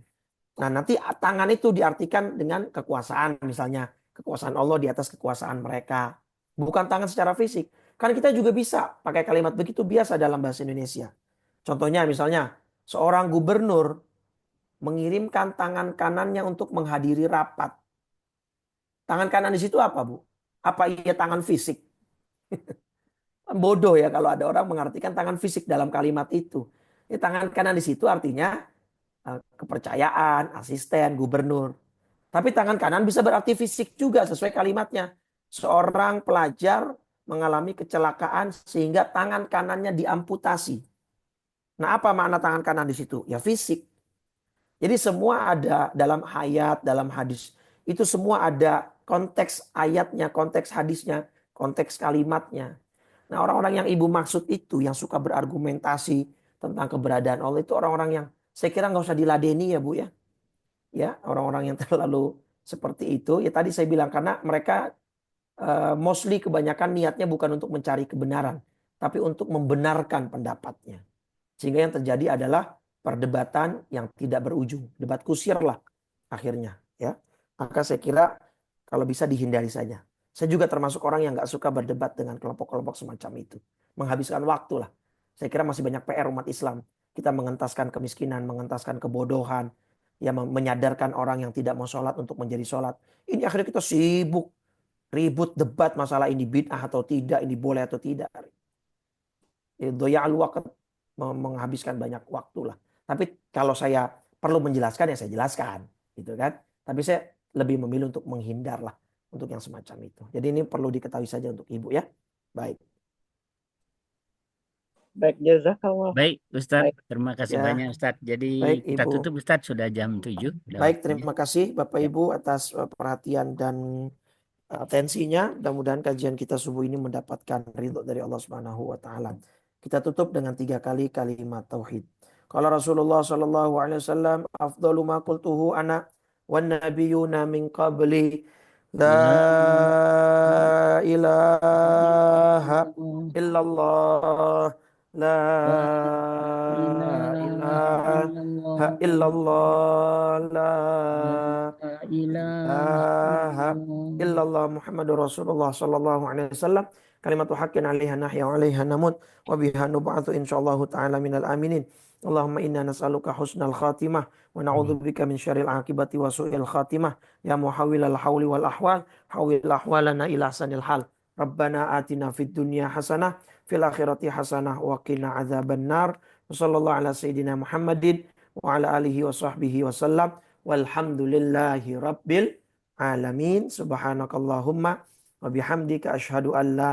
Nah, nanti tangan itu diartikan dengan kekuasaan. Misalnya kekuasaan Allah di atas kekuasaan mereka. Bukan tangan secara fisik. Kan kita juga bisa pakai kalimat begitu biasa dalam bahasa Indonesia. Contohnya misalnya seorang gubernur mengirimkan tangan kanannya untuk menghadiri rapat. Tangan kanan di situ apa, Bu? Apa iya tangan fisik? Bodoh ya kalau ada orang mengartikan tangan fisik dalam kalimat itu. Tangan kanan di situ artinya kepercayaan, asisten, gubernur. Tapi tangan kanan bisa berarti fisik juga sesuai kalimatnya. Seorang pelajar mengalami kecelakaan sehingga tangan kanannya diamputasi. Nah, apa makna tangan kanan di situ? Ya fisik. Jadi semua ada dalam ayat, dalam hadis. Itu semua ada konteks ayatnya, konteks hadisnya, konteks kalimatnya. Nah, orang-orang yang Ibu maksud itu, yang suka berargumentasi tentang keberadaan Allah, itu orang-orang yang saya kira nggak usah diladeni ya Bu ya. Ya, orang-orang yang terlalu seperti itu. Ya tadi saya bilang, karena mereka mostly kebanyakan niatnya bukan untuk mencari kebenaran, tapi untuk membenarkan pendapatnya. Sehingga yang terjadi adalah perdebatan yang tidak berujung. Debat kusir lah akhirnya. Ya. Maka saya kira kalau bisa dihindari saja. Saya juga termasuk orang yang gak suka berdebat dengan kelompok-kelompok semacam itu. Menghabiskan waktu lah. Saya kira masih banyak PR umat Islam. Kita mengentaskan kemiskinan, mengentaskan kebodohan. Ya, menyadarkan orang yang tidak mau sholat untuk menjadi sholat. Ini akhirnya kita sibuk. Ribut debat masalah ini bid'ah atau tidak, ini boleh atau tidak. Doya'al waqt, menghabiskan banyak waktu lah. Tapi kalau saya perlu menjelaskan ya saya jelaskan. Gitu kan. Tapi saya lebih memilih untuk menghindar lah. Untuk yang semacam itu. Jadi ini perlu diketahui saja untuk Ibu ya. Baik. Baik, jazakallah. Baik, Ustadz. Baik. Terima kasih Ya. banyak, Ustadz. Jadi Baik, kita Ibu. tutup, Ustadz. Sudah jam 7. Baik, terima kasih Bapak Ya. Ibu atas perhatian dan atensinya. Mudah-mudahan kajian kita subuh ini mendapatkan ridho dari Allah Subhanahu wa taala. Kita tutup dengan 3 kali kalimat tauhid. Qala Rasulullah sallallahu alaihi wasallam, afdalu ma qultuhu ana wan nabiyuna min qabli la ilaha illallah la ilaha illallah la ilaha illallah Muhammadur Rasulullah sallallahu alaihi wasallam. Kalimatu haqqin 'alaiha nahya wa 'alaiha namut wa biha nub'atsu insyaallah taala minal aminin. Allahumma inna nas'aluka husnal khatimah wa na'udzubika min syarril aqibati wa su'il khatimah. Ya muhawwilal hauli wal ahwal, hawwil ahwalana ila ahsanil hal. Rabbana atina fid dunya hasanah fil akhirati hasanah wa qina adzabannar. Wassallallahu ala sayyidina Muhammadin wa ala alihi wa sahbihi wasallam. Walhamdulillahi rabbil alamin. Subhanakallahumma wa bihamdika asyhadu an la